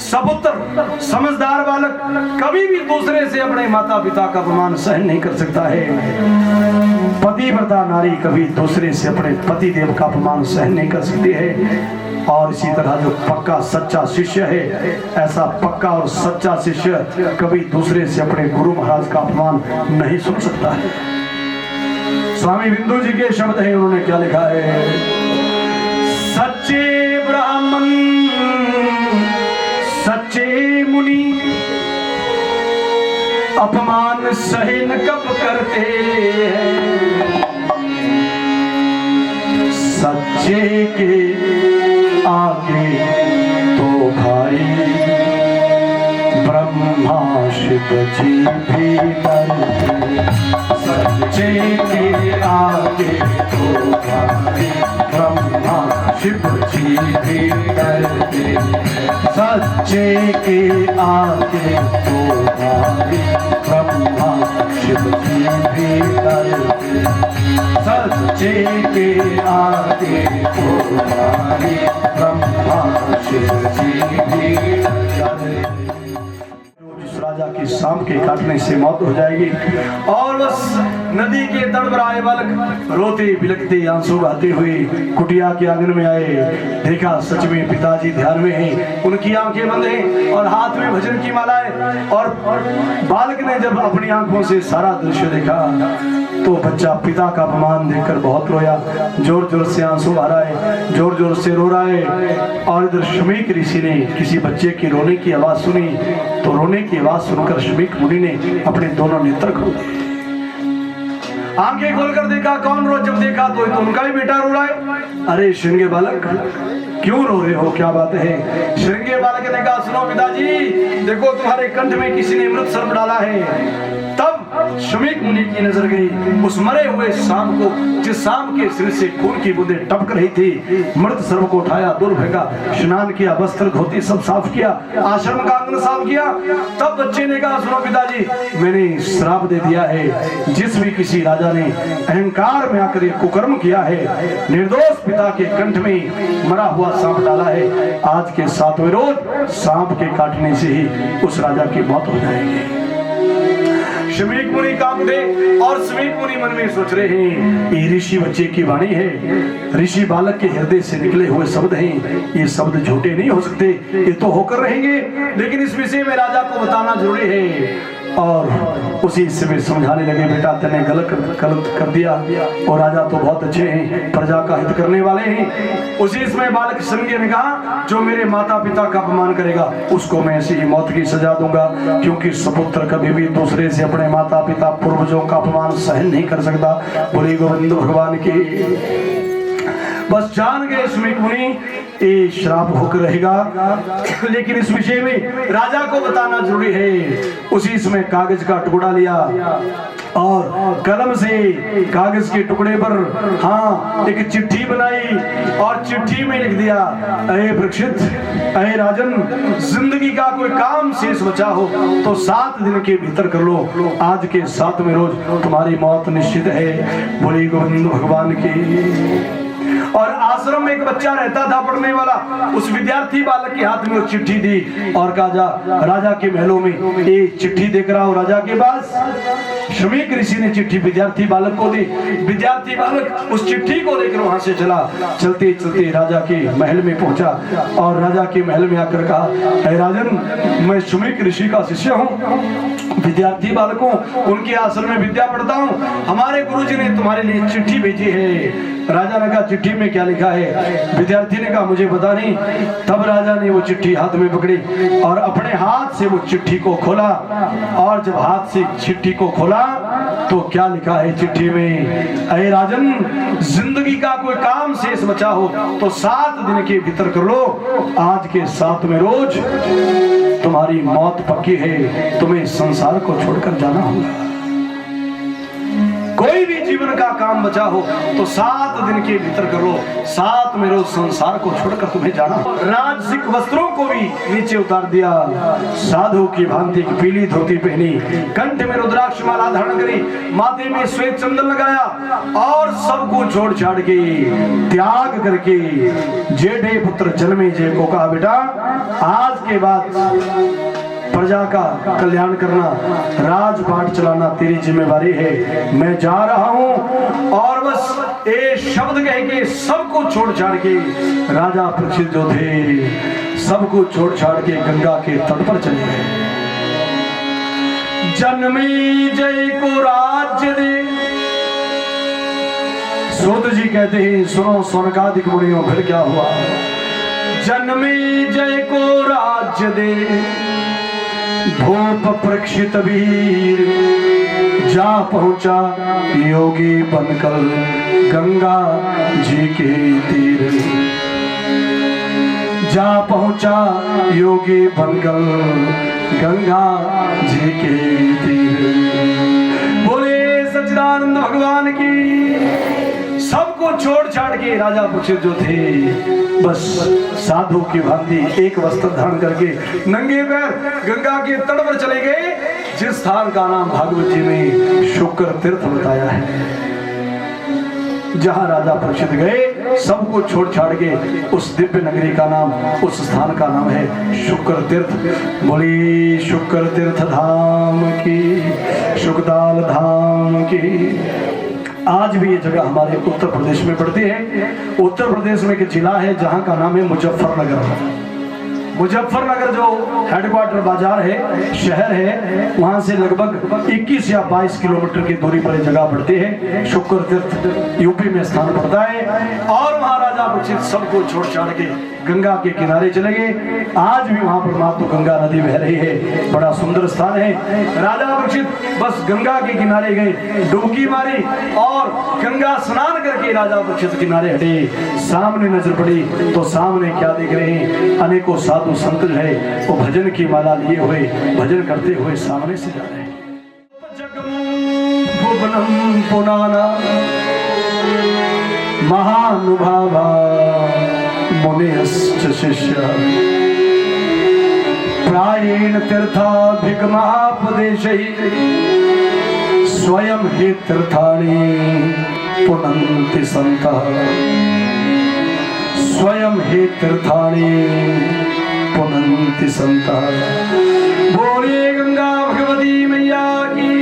सपुत्र समझदार बालक कभी भी दूसरे से अपने माता पिता का अपमान सहन नहीं कर सकता है। पतिव्रता नारी कभी दूसरे से अपने पति देव का अपमान सहन नहीं कर सकती है। और इसी तरह जो पक्का सच्चा शिष्य है, ऐसा पक्का और सच्चा शिष्य कभी दूसरे से अपने गुरु महाराज का अपमान नहीं सुन सकता है। स्वामी बिंदु जी के शब्द हैं, उन्होंने क्या लिखा है? सच्चे ब्राह्मण सच्चे मुनि अपमान सहन कब करते हैं। सच्चे के आगे तो भाई ब्रह्मा शिव जी भी डरते। सच्चे के आगे तो भाई ब्रह्मा शिव जी भी डरते। सच्चे के आगे तो भाई ब्रह्मा शिव जी भी डरते। सच्चे के आगे तो भाई ब्रह्मा शिव जी भी डरते। जिस राजा की सांप के काटने से मौत हो जाएगी और बस नदी के तट पर आए बालक रोते बिलखते आंसू बहाते हुए कुटिया के आंगन में आए। देखा सच में पिताजी ध्यान में हैं, उनकी आंखें बंद हैं और हाथ में भजन की माला है। और बालक ने जब अपनी आंखों से सारा दृश्य देखा तो बच्चा पिता का अपमान देखकर बहुत रोया, जोर जोर से आंसू आ रहा है, जोर जोर से रो रहा है। और इधर शमीक ऋषि ने किसी बच्चे की रोने की आवाज सुनी तो रोने की आवाज सुनकर शमीक मुनि ने अपने दोनों नेत्र खोल दिए, आंखें खोलकर देखा कौन रो। जब देखा तो उनका ही बेटा रो रहा है। अरे श्रृंगे बालक क्यों रो रहे हो, क्या बात है? श्रृंगे बालक ने कहा सुनो पिताजी, देखो तुम्हारे कंठ में किसी ने मृत सर्प डाला है। तब शमीक मुनि की नजर गई उस मरे हुए सांप को, जिस सांप के सिर से खून की बूंदें टपक रही थी। मृत सर्प को उठाया, दूर फेंका, स्नान किया, वस्त्र धोती सब साफ किया, आश्रम का आंगन साफ किया। तब बच्चे ने कहा सुनो पिताजी, मैंने श्राप दे दिया है, जिस भी किसी राजा ने अहंकार में आकर कुकर्म किया है, निर्दोष पिता के कंठ में मरा हुआ सांप डाला है, आज के 7वें रोज सांप के काटने से ही उस राजा की मौत हो जाएगी। शमीक मुनि कांप उठे और शमीक मुनि मन में सोच रहे हैं ये ऋषि बच्चे की वाणी है, ऋषि बालक के हृदय से निकले हुए शब्द हैं, ये शब्द झूठे नहीं हो सकते, ये तो होकर रहेंगे। लेकिन इस विषय में राजा को बताना जरूरी है। और उसी समय समझाने लगे बेटा तूने गलत कर दिया और राजा तो बहुत अच्छे हैं, प्रजा का हित करने वाले हैं। उसी समय बालक श्रृंगे ने कहा जो मेरे माता पिता का अपमान करेगा उसको मैं ऐसी ही मौत की सजा दूंगा, क्योंकि सपुत्र कभी भी दूसरे से अपने माता पिता पूर्वजों का अपमान सहन नहीं कर सकता। बोले गोविंद भगवान की। बस जान गए शमीक मुनि ये श्राप होकर रहेगा, लेकिन इस विषय में राजा को बताना जरूरी है। उसी समय कागज का टुकड़ा लिया और कलम से कागज के टुकड़े पर एक चिट्ठी बनाई और चिट्ठी में लिख दिया, अरे परीक्षित, अरे राजन, जिंदगी का कोई काम शेष बचा हो तो 7 दिन के भीतर कर लो, आज के 7वें रोज तुम्हारी मौत निश्चित है। बोली गोविंद भगवान की। और आश्रम में एक बच्चा रहता था पढ़ने वाला, उस विद्यार्थी बालक के हाथ में चिट्ठी दी और कहा जा राजा के महलों में ये चिट्ठी देख रहा हो राजा के पास। शमीक ऋषि ने चिट्ठी विद्यार्थी बालक को दी। विद्यार्थी बालक उस चिट्ठी को लेकर वहां से चला, चलते चलते राजा के महल में पहुंचा और राजा के महल में आकर कहा, हे राजन, मैं शमीक ऋषि का शिष्य हूँ, विद्यार्थी बालकों उनके आश्रम में विद्या पढ़ता हूँ, हमारे गुरुजी ने तुम्हारे लिए चिट्ठी भेजी है। राजा ने कहा चिट्ठी में क्या लिखा है? विद्यार्थी ने कहा मुझे पता नहीं। तब राजा ने वो चिट्ठी हाथ में पकड़ी और अपने हाथ से वो चिट्ठी को खोला, और जब हाथ से चिट्ठी को खोला तो क्या लिखा है चिट्ठी में? अरे राजन, जिंदगी का कोई काम शेष बचा हो तो 7 दिन के भीतर कर लो, आज के 7वें रोज तुम्हारी मौत पक्की है, तुम्हें संसार को छोड़कर जाना होगा। कोई भी जीवन का काम बचा हो तो 7 दिन के भीतर कर लो, 7 में रोज संसार को छोड़कर तुम्हें जाना। राजसिक वस्त्रों को भी नीचे उतार दिया, साधु की भांति पीली धोती पहनी, कंठ में रुद्राक्ष माला धारण करी, माथे में श्वेत चंदन लगाया और सबको छोड़ छाड़ के त्याग करके जेठे पुत्र जन्मेजय को कहा, बेटा आज के बाद प्रजा का कल्याण करना, राजपाट चलाना तेरी जिम्मेवारी है। मैं जा रहा हूं और बस एक शब्द कह के सबको छोड़ छाड़ के राजा परीक्षित जो थे सबको छोड़ छाड़ के गंगा के तट पर चले गए। जन्मेजय को राज्य दे, सूत जी कहते हैं सुनो सौनकादिक मुनियों फिर क्या हुआ। जन्मेजय को राज्य दे, भूप परीक्षित वीर, जा पहुंचा योगी बनकर गंगा जी के तीर। जा पहुंचा योगी बनकर गंगा जी के तीर। बोले सच्चिदानंद भगवान की। सबको छोड़ छाड़ के राजा परीक्षित जो थे बस साधु की भांति एक वस्त्र धारण करके नंगे पैर गंगा के तट पर चले गए, जिस स्थान का नाम भागवत जी में शुक्र तीर्थ बताया है। जहां राजा परीक्षित गए सबको छोड़ छाड़ के उस दिव्य नगरी का नाम, उस स्थान का नाम है शुक्र तीर्थ। बोली शुक्र तीर्थ धाम की, शुकदाल धाम की। आज भी ये जगह हमारे उत्तर प्रदेश में पड़ती है। उत्तर प्रदेश में एक जिला है जहां का नाम है मुजफ्फरनगर। मुजफ्फरनगर जो हेडक्वार्टर बाजार है, शहर है, वहां से लगभग 21 या 22 किलोमीटर की दूरी पर जगह पड़ती है। शुक्र तीर्थ यूपी में स्थान पड़ता है और वहां राजा परीक्षित सबको छोड़ छाड़ के गंगा के किनारे चले गए। आज भी वहां पर मात्र गंगा नदी बह रही है, बड़ा सुंदर स्थान है। राजा परीक्षित बस गंगा के किनारे गए, डुबकी मारी और गंगा स्नान करके राजा परीक्षित किनारे हटे। सामने नजर पड़ी तो सामने क्या देख रहे हैं, अनेकों साधु संत जो है वो भजन की माला लिए हुए भजन करते हुए सामने से जा रहे हैं। भुवनम पुनाना महानुभावा मुनिश्च शिष्य प्रायेण तीर्थाभिगमापदेशैः स्वयं हि तीर्थानि पुनन्ति सन्तः। स्वयं हि तीर्थानि पुनन्ति सन्तः। बोले गंगा भगवती मैया की।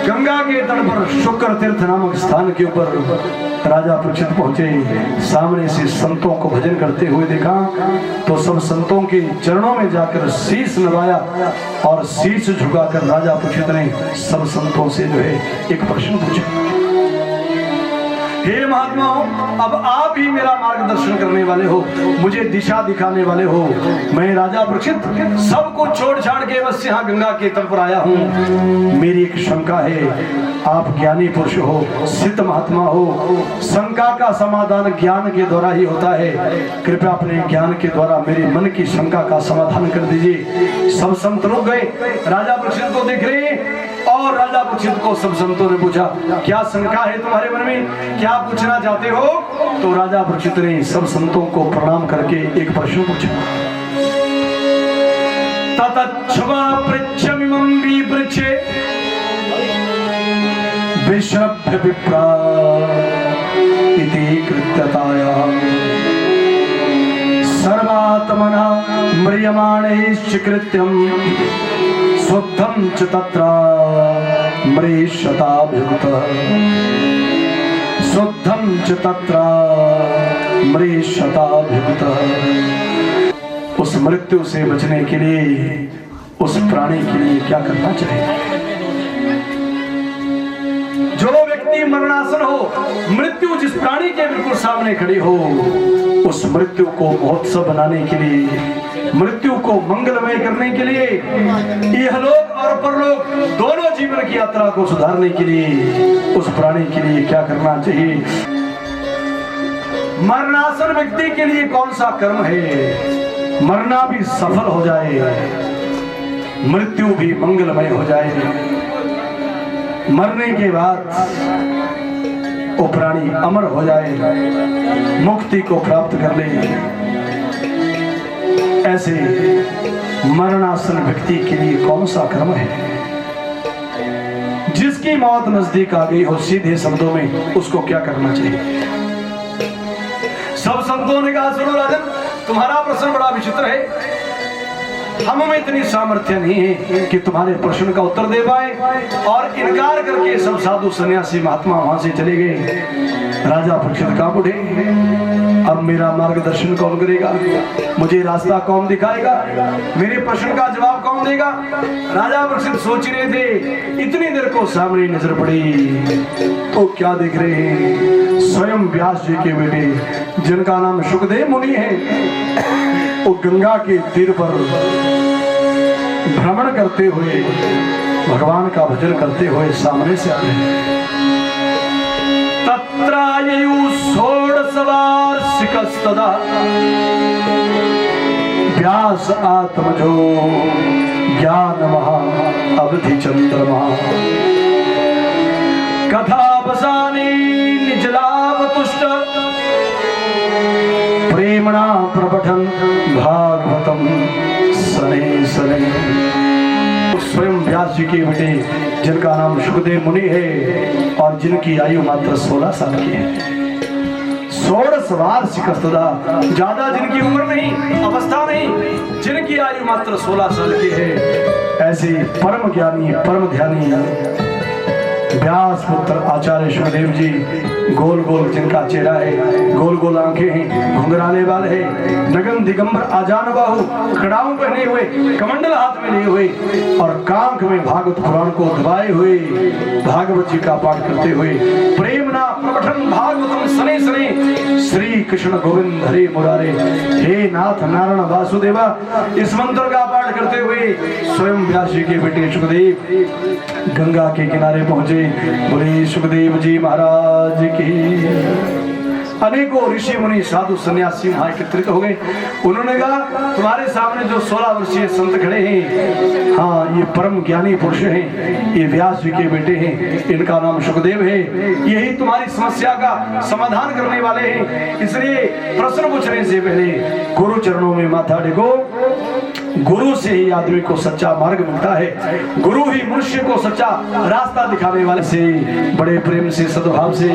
गंगा के तट पर शुक्र तीर्थ नामक स्थान के ऊपर राजा परीक्षित पहुंचे। सामने से संतों को भजन करते हुए देखा तो सब संतों के चरणों में जाकर शीश नवाया और शीश झुकाकर राजा परीक्षित ने सब संतों से जो है एक प्रश्न पूछा, हे महात्माओं, अब आप ही मेरा मार्गदर्शन करने वाले हो, मुझे दिशा दिखाने वाले हो। मैं राजा परीक्षित सबको छोड़ छाड़ के बस यहाँ गंगा के तट पर आया हूँ। मेरी एक शंका है, आप ज्ञानी पुरुष हो, सिद्ध महात्मा हो, शंका का समाधान ज्ञान के द्वारा ही होता है। कृपया अपने ज्ञान के द्वारा मेरे मन की शंका का समाधान कर दीजिए। सब संत रुक गए, राजा परीक्षित को देख रहे और राजा परीक्षित को सब संतों ने पूछा, क्या शंका है तुम्हारे मन में, क्या पूछना चाहते हो? तो राजा परीक्षित ने सब संतों को प्रणाम करके एक प्रश्न पूछा। ततच्छवा पृच्छमिमं विपृच्छे विश्रभ्य विप्रा इति कृत्यताया सर्वात्मना म्रियमाणैश्च कृत्यं शुद्धं च तत्र मृषताभिभूतः। शुद्धं च तत्र मृषताभिभूतः। उस मृत्यु से बचने के लिए उस प्राणी के लिए क्या करना चाहिए? जो व्यक्ति मरणासन हो, मृत्यु जिस प्राणी के बिल्कुल सामने खड़ी हो, उस मृत्यु को महोत्सव बनाने के लिए, मृत्यु को मंगलमय करने के लिए, इहलोक और परलोक दोनों जीवन की यात्रा को सुधारने के लिए उस प्राणी के लिए क्या करना चाहिए? मरणासन व्यक्ति के लिए कौन सा कर्म है? मरना भी सफल हो जाए, मृत्यु भी मंगलमय हो जाए। मरने के बाद वो प्राणी अमर हो जाए, मुक्ति को प्राप्त कर ले। ऐसे मरणासन व्यक्ति के लिए कौन सा कर्म है? जिसकी मौत नजदीक आ गई हो, सीधे शब्दों में उसको क्या करना चाहिए? सब संतों ने कहा, सुनो राजन, तुम्हारा प्रश्न बड़ा विचित्र है। हम में इतनी सामर्थ्य नहीं है कि तुम्हारे प्रश्न का उत्तर दे पाए। और इनकार करके सब साधु सन्यासी महात्मा वहां से चले गए। राजा परीक्षित कहाँ उठे, अब मेरा मार्गदर्शन कौन करेगा? मुझे रास्ता कौन दिखाएगा? मेरे प्रश्न का जवाब कौन देगा? राजा परीक्षित सोच रहे थे। इतनी देर को सामने नजर पड़ी तो क्या देख रहे हैं? स्वयं व्यास जी के बेटे जिनका नाम शुकदेव मुनि है, वो गंगा के तीर पर भ्रमण करते हुए भगवान का भजन करते हुए सामने से आते हैं। तत्राययु षोडशवार्षिकस्तदा व्यास आत्मजो ज्ञानमहा अवधि चंद्रमा कथावसाने निजलावतुष्ट प्रेमणा प्रपठन भागवतम सने सने। स्वयं व्यास जी के बेटे जिनका नाम शुकदेव मुनि है और जिनकी आयु मात्र 16 साल की है। 16 वार्षिकस्तदा, ज्यादा जिनकी उम्र नहीं, अवस्था नहीं, जिनकी आयु मात्र 16 साल की है, ऐसे परम ज्ञानी परम ध्यानी व्यास पुत्र आचार्य शुकदेव जी, गोल गोल जिनका चेहरा है, गोल गोल आंखें हैं, घुंघराने वाले हैं, नगन दिगंबर आजान बाहु, खड़ाऊ पहने हुए, कमंडल हाथ में लिए हुए और कांख में भागवत पुराण को दबाए हुए भागवत जी का पाठ करते हुए प्रेमना प्रपठन भागवतम सने सने श्री कृष्ण गोविंद हरे मुरारे हे नाथ नारायण वासुदेवा, इस मंत्र का पाठ करते हुए स्वयं व्यास जी के बेटे शुकदेव गंगा के किनारे पहुंचे। बोले शुकदेव जी महाराज की। अनेकों ऋषि मुनि साधु सन्यासी वहां एकत्रित हो गए। उन्होंने कहा, तुम्हारे सामने जो 16 वर्षीय संत खड़े हैं, हाँ ये परम ज्ञानी पुरुष हैं, ये व्यास जी के बेटे हैं, इनका नाम शुकदेव है, यही तुम्हारी समस्या का समाधान करने वाले हैं। इसलिए प्रश्न पूछने से पहले गुरु चरणों में माथा टेको। गुरु से ही आदमी को सच्चा मार्ग मिलता है, गुरु ही मनुष्य को सच्चा रास्ता दिखाने वाले से बड़े प्रेम से सद्भाव से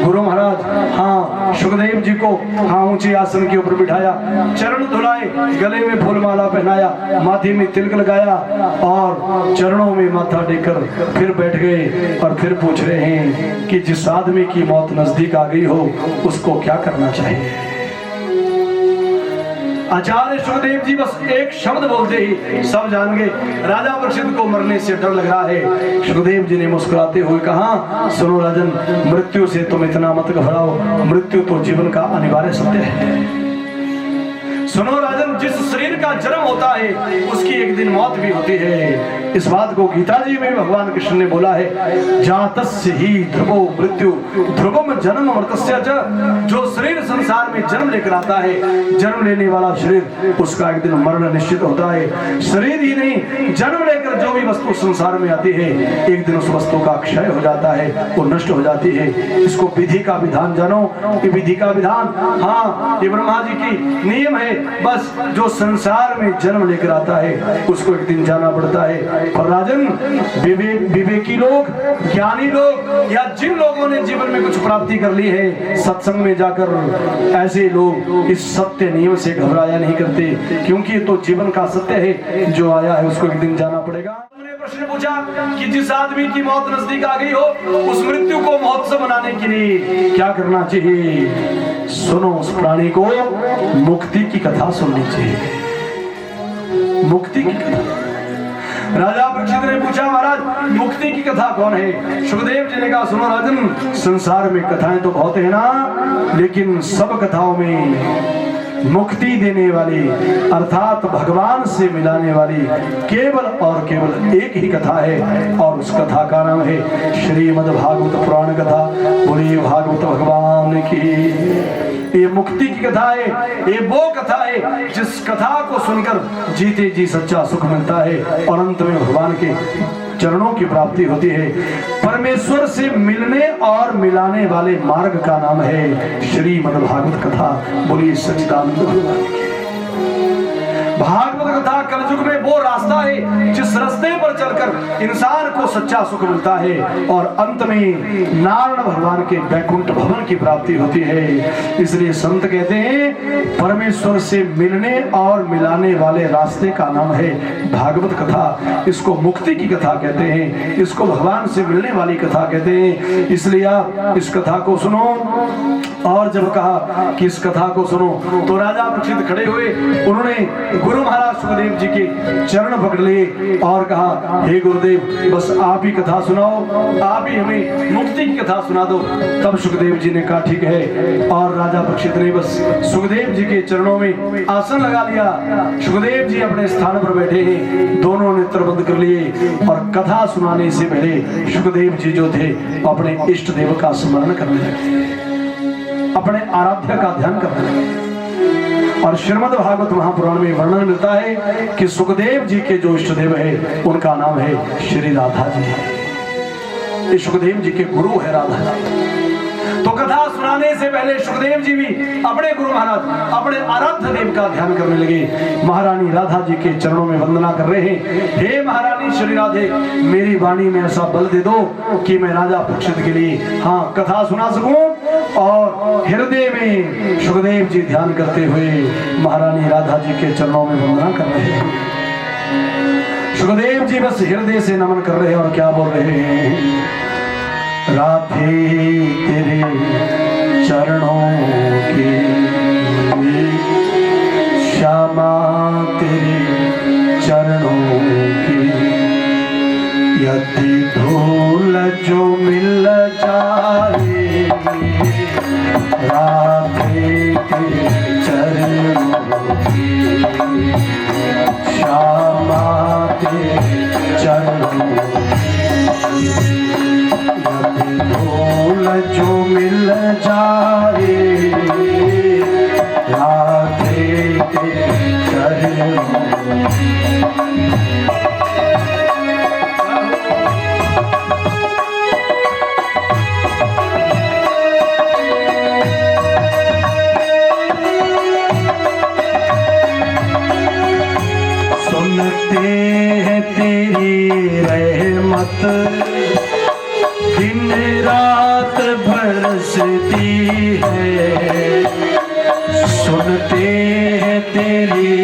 गुरु महाराज हाँ शुकदेव जी को हाँ ऊंचे आसन के ऊपर बिठाया, चरण धुलाए, गले में फूलमाला पहनाया, माथे में तिलक लगाया और चरणों में माथा टेककर फिर बैठ गए और फिर पूछ रहे हैं कि जिस आदमी की मौत नजदीक आ गई हो उसको क्या करना चाहिए। आचार्य शुकदेव जी बस एक शब्द बोलते ही सब जान गए, राजा परीक्षित को मरने से डर लग रहा है। शुकदेव जी ने मुस्कुराते हुए कहा, सुनो राजन, मृत्यु से तुम इतना मत घबराओ, मृत्यु तो जीवन का अनिवार्य सत्य है। सुनो राजन, जिस शरीर का जन्म होता है उसकी एक दिन मौत भी होती है। इस बात को गीता जी में भगवान कृष्ण ने बोला है, जातस्य ही ध्रुवो मृत्यु ध्रुवम जन्म मृतस्य च। जो शरीर संसार में जन्म लेकर आता है, जन्म लेने वाला शरीर, उसका एक दिन मरण निश्चित होता है। शरीर ही नहीं, जन्म लेकर जो भी वस्तु संसार में आती है, एक दिन उस वस्तु का क्षय हो जाता है, वो नष्ट हो जाती है। इसको विधि का विधान जानो, ये विधि का विधान, हाँ ये ब्रह्मा जी की नियम है। बस जो संसार में जन्म लेकर आता है उसको एक दिन जाना पड़ता है। पर राजन, विवेकी लोग, ज्ञानी लोग या जिन लोगों ने जीवन में कुछ प्राप्ति कर ली है, सत्संग में जाकर ऐसे लोग इस सत्य नियम से घबराया नहीं करते, क्योंकि तो जीवन का सत्य है, जो आया है उसको एक दिन जाना पड़ेगा। प्रश्न पूछा कि जिस आदमी की मौत नजदीक आ गई हो, उस मृत्यु को महोत्सव मनाने के लिए क्या करना चाहिए? सुनो, उस प्राणी को मुक्ति की कथा सुननी चाहिए। मुक्ति की कथा। राजा परीक्षित ने पूछा, महाराज मुक्ति की कथा कौन है? शुकदेव जी ने कहा, सुनो राजन, संसार में कथाएं तो बहुत है ना, लेकिन सब कथाओं में मुक्ति देने वाली अर्थात भगवान से मिलाने वाली केवल और केवल एक ही कथा है, और उस कथा का नाम है श्रीमद् भागवत पुराण कथा। बोलिए भागवत भगवान की। ये मुक्ति की कथा है, ये वो कथा है जिस कथा को सुनकर जीते जी सच्चा सुख मिलता है और अंत में भगवान के चरणों की प्राप्ति होती है। परमेश्वर से मिलने और मिलाने वाले मार्ग का नाम है श्रीमद् भागवत कथा। बोलिए सच्चिदानंद भगवान की। भागवत कथा कलयुग में वो रास्ता है जिस रास्ते पर चलकर इंसान को सच्चा सुख मिलता है और अंत में नारायण भगवान के वैकुंठ भवन की प्राप्ति होती है। इसलिए संत कहते हैं परमेश्वर से मिलने और मिलाने वाले रास्ते का नाम है भागवत कथा। इसको मुक्ति की कथा कहते हैं, इसको भगवान से मिलने वाली कथा कहते हैं। इसलिए आप इस कथा को सुनो। और जब कहा कि इस कथा को सुनो तो राजा परीक्षित खड़े हुए, उन्होंने गुरु महाराज सुखदेव जी के चरण पकड़ लिए और कहा हे गुरुदेव बस आप ही कथा सुनाओ, आप ही हमें मुक्ति की कथा सुना दो। तब सुखदेव जी ने कहा ठीक है। और राजा परीक्षित ने बस सुखदेव जी के चरणों में आसन लगा लिया। सुखदेव जी अपने स्थान पर बैठे हैं, दोनों नेत्र बंद कर लिए और कथा सुनाने से पहले सुखदेव जी जो थे अपने इष्ट देव का स्मरण करने लगे, अपने आराध्य का ध्यान करने लगे। और श्रीमद् भागवत महापुराण में वर्णन मिलता है कि सुखदेव जी के जो इष्ट देव है उनका नाम है श्री राधा जी। ये सुखदेव जी के गुरु है राधा जी। तो कथा सुनाने से पहले सुखदेव जी भी अपने गुरु महाराज अपने आराध्य देव का ध्यान करने लगे। महारानी राधा जी के चरणों में वंदना कर रहे हैं। हे महारानी श्री राधे, मेरी वाणी में ऐसा बल दे दो कि मैं राजा परीक्षित के लिए हाँ कथा सुना सकूं। और हृदय में सुखदेव जी ध्यान करते हुए महारानी राधा जी के चरणों में वंदना कर रहे हैं। सुखदेव जी बस हृदय से नमन कर रहे हैं और क्या बोल रहे हैं, राधे तेरे चरणों की श्यामा तेरे चरणों की, यदि धूल जो मिल जाए राधे तेरे चरणों की, श्यामा तेरे चरणों की, धूल जो मिल जाए राधे तेरे चरणों सुनते हैं तेरी रहमत दिन रात बरसती है, सुनते हैं तेरी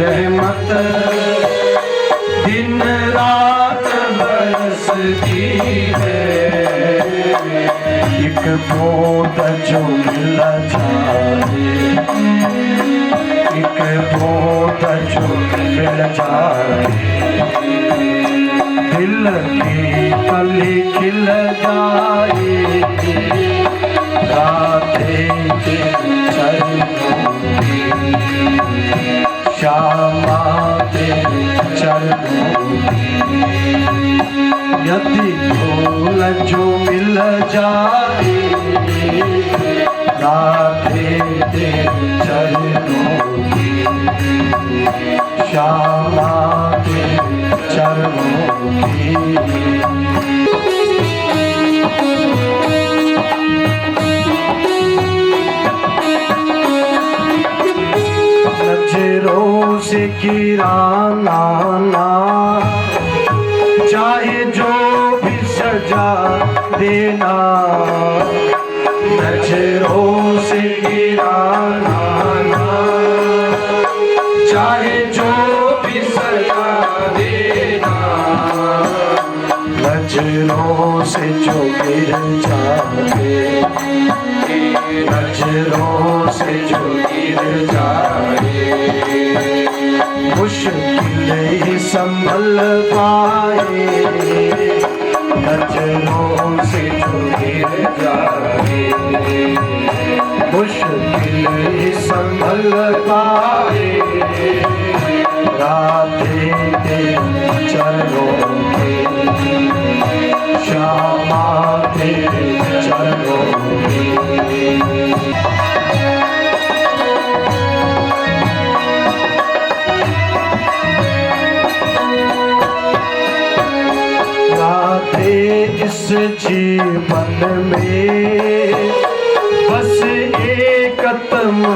रहमत दिन रात बरसती है, एक बूंद जो मिल जाए, एक बूंद जो मिल जाए, दिल की कली खिल जाए, राधे तेरे चरणों की, श्यामा तेरे चरणों की, यदि धूल जो मिल जाए राधे तेरे चरणों की, श्यामा तेरे चरणों की। नजरों से गिराना ना चाहे जो भी सजा देना, नजरों से गिराना ना चाहे जो भी सजा देना, नजरों से जो गिर जाए, नजरों से जो गिर जाए, मुश्किल ही संभल पाए, नजरों से जो गिर जाए, मुश्किल ही संभल पाए, राधे तेरे चरणों की, श्यामा तेरे चरणों की। इस जीवन में बस एक तमन्ना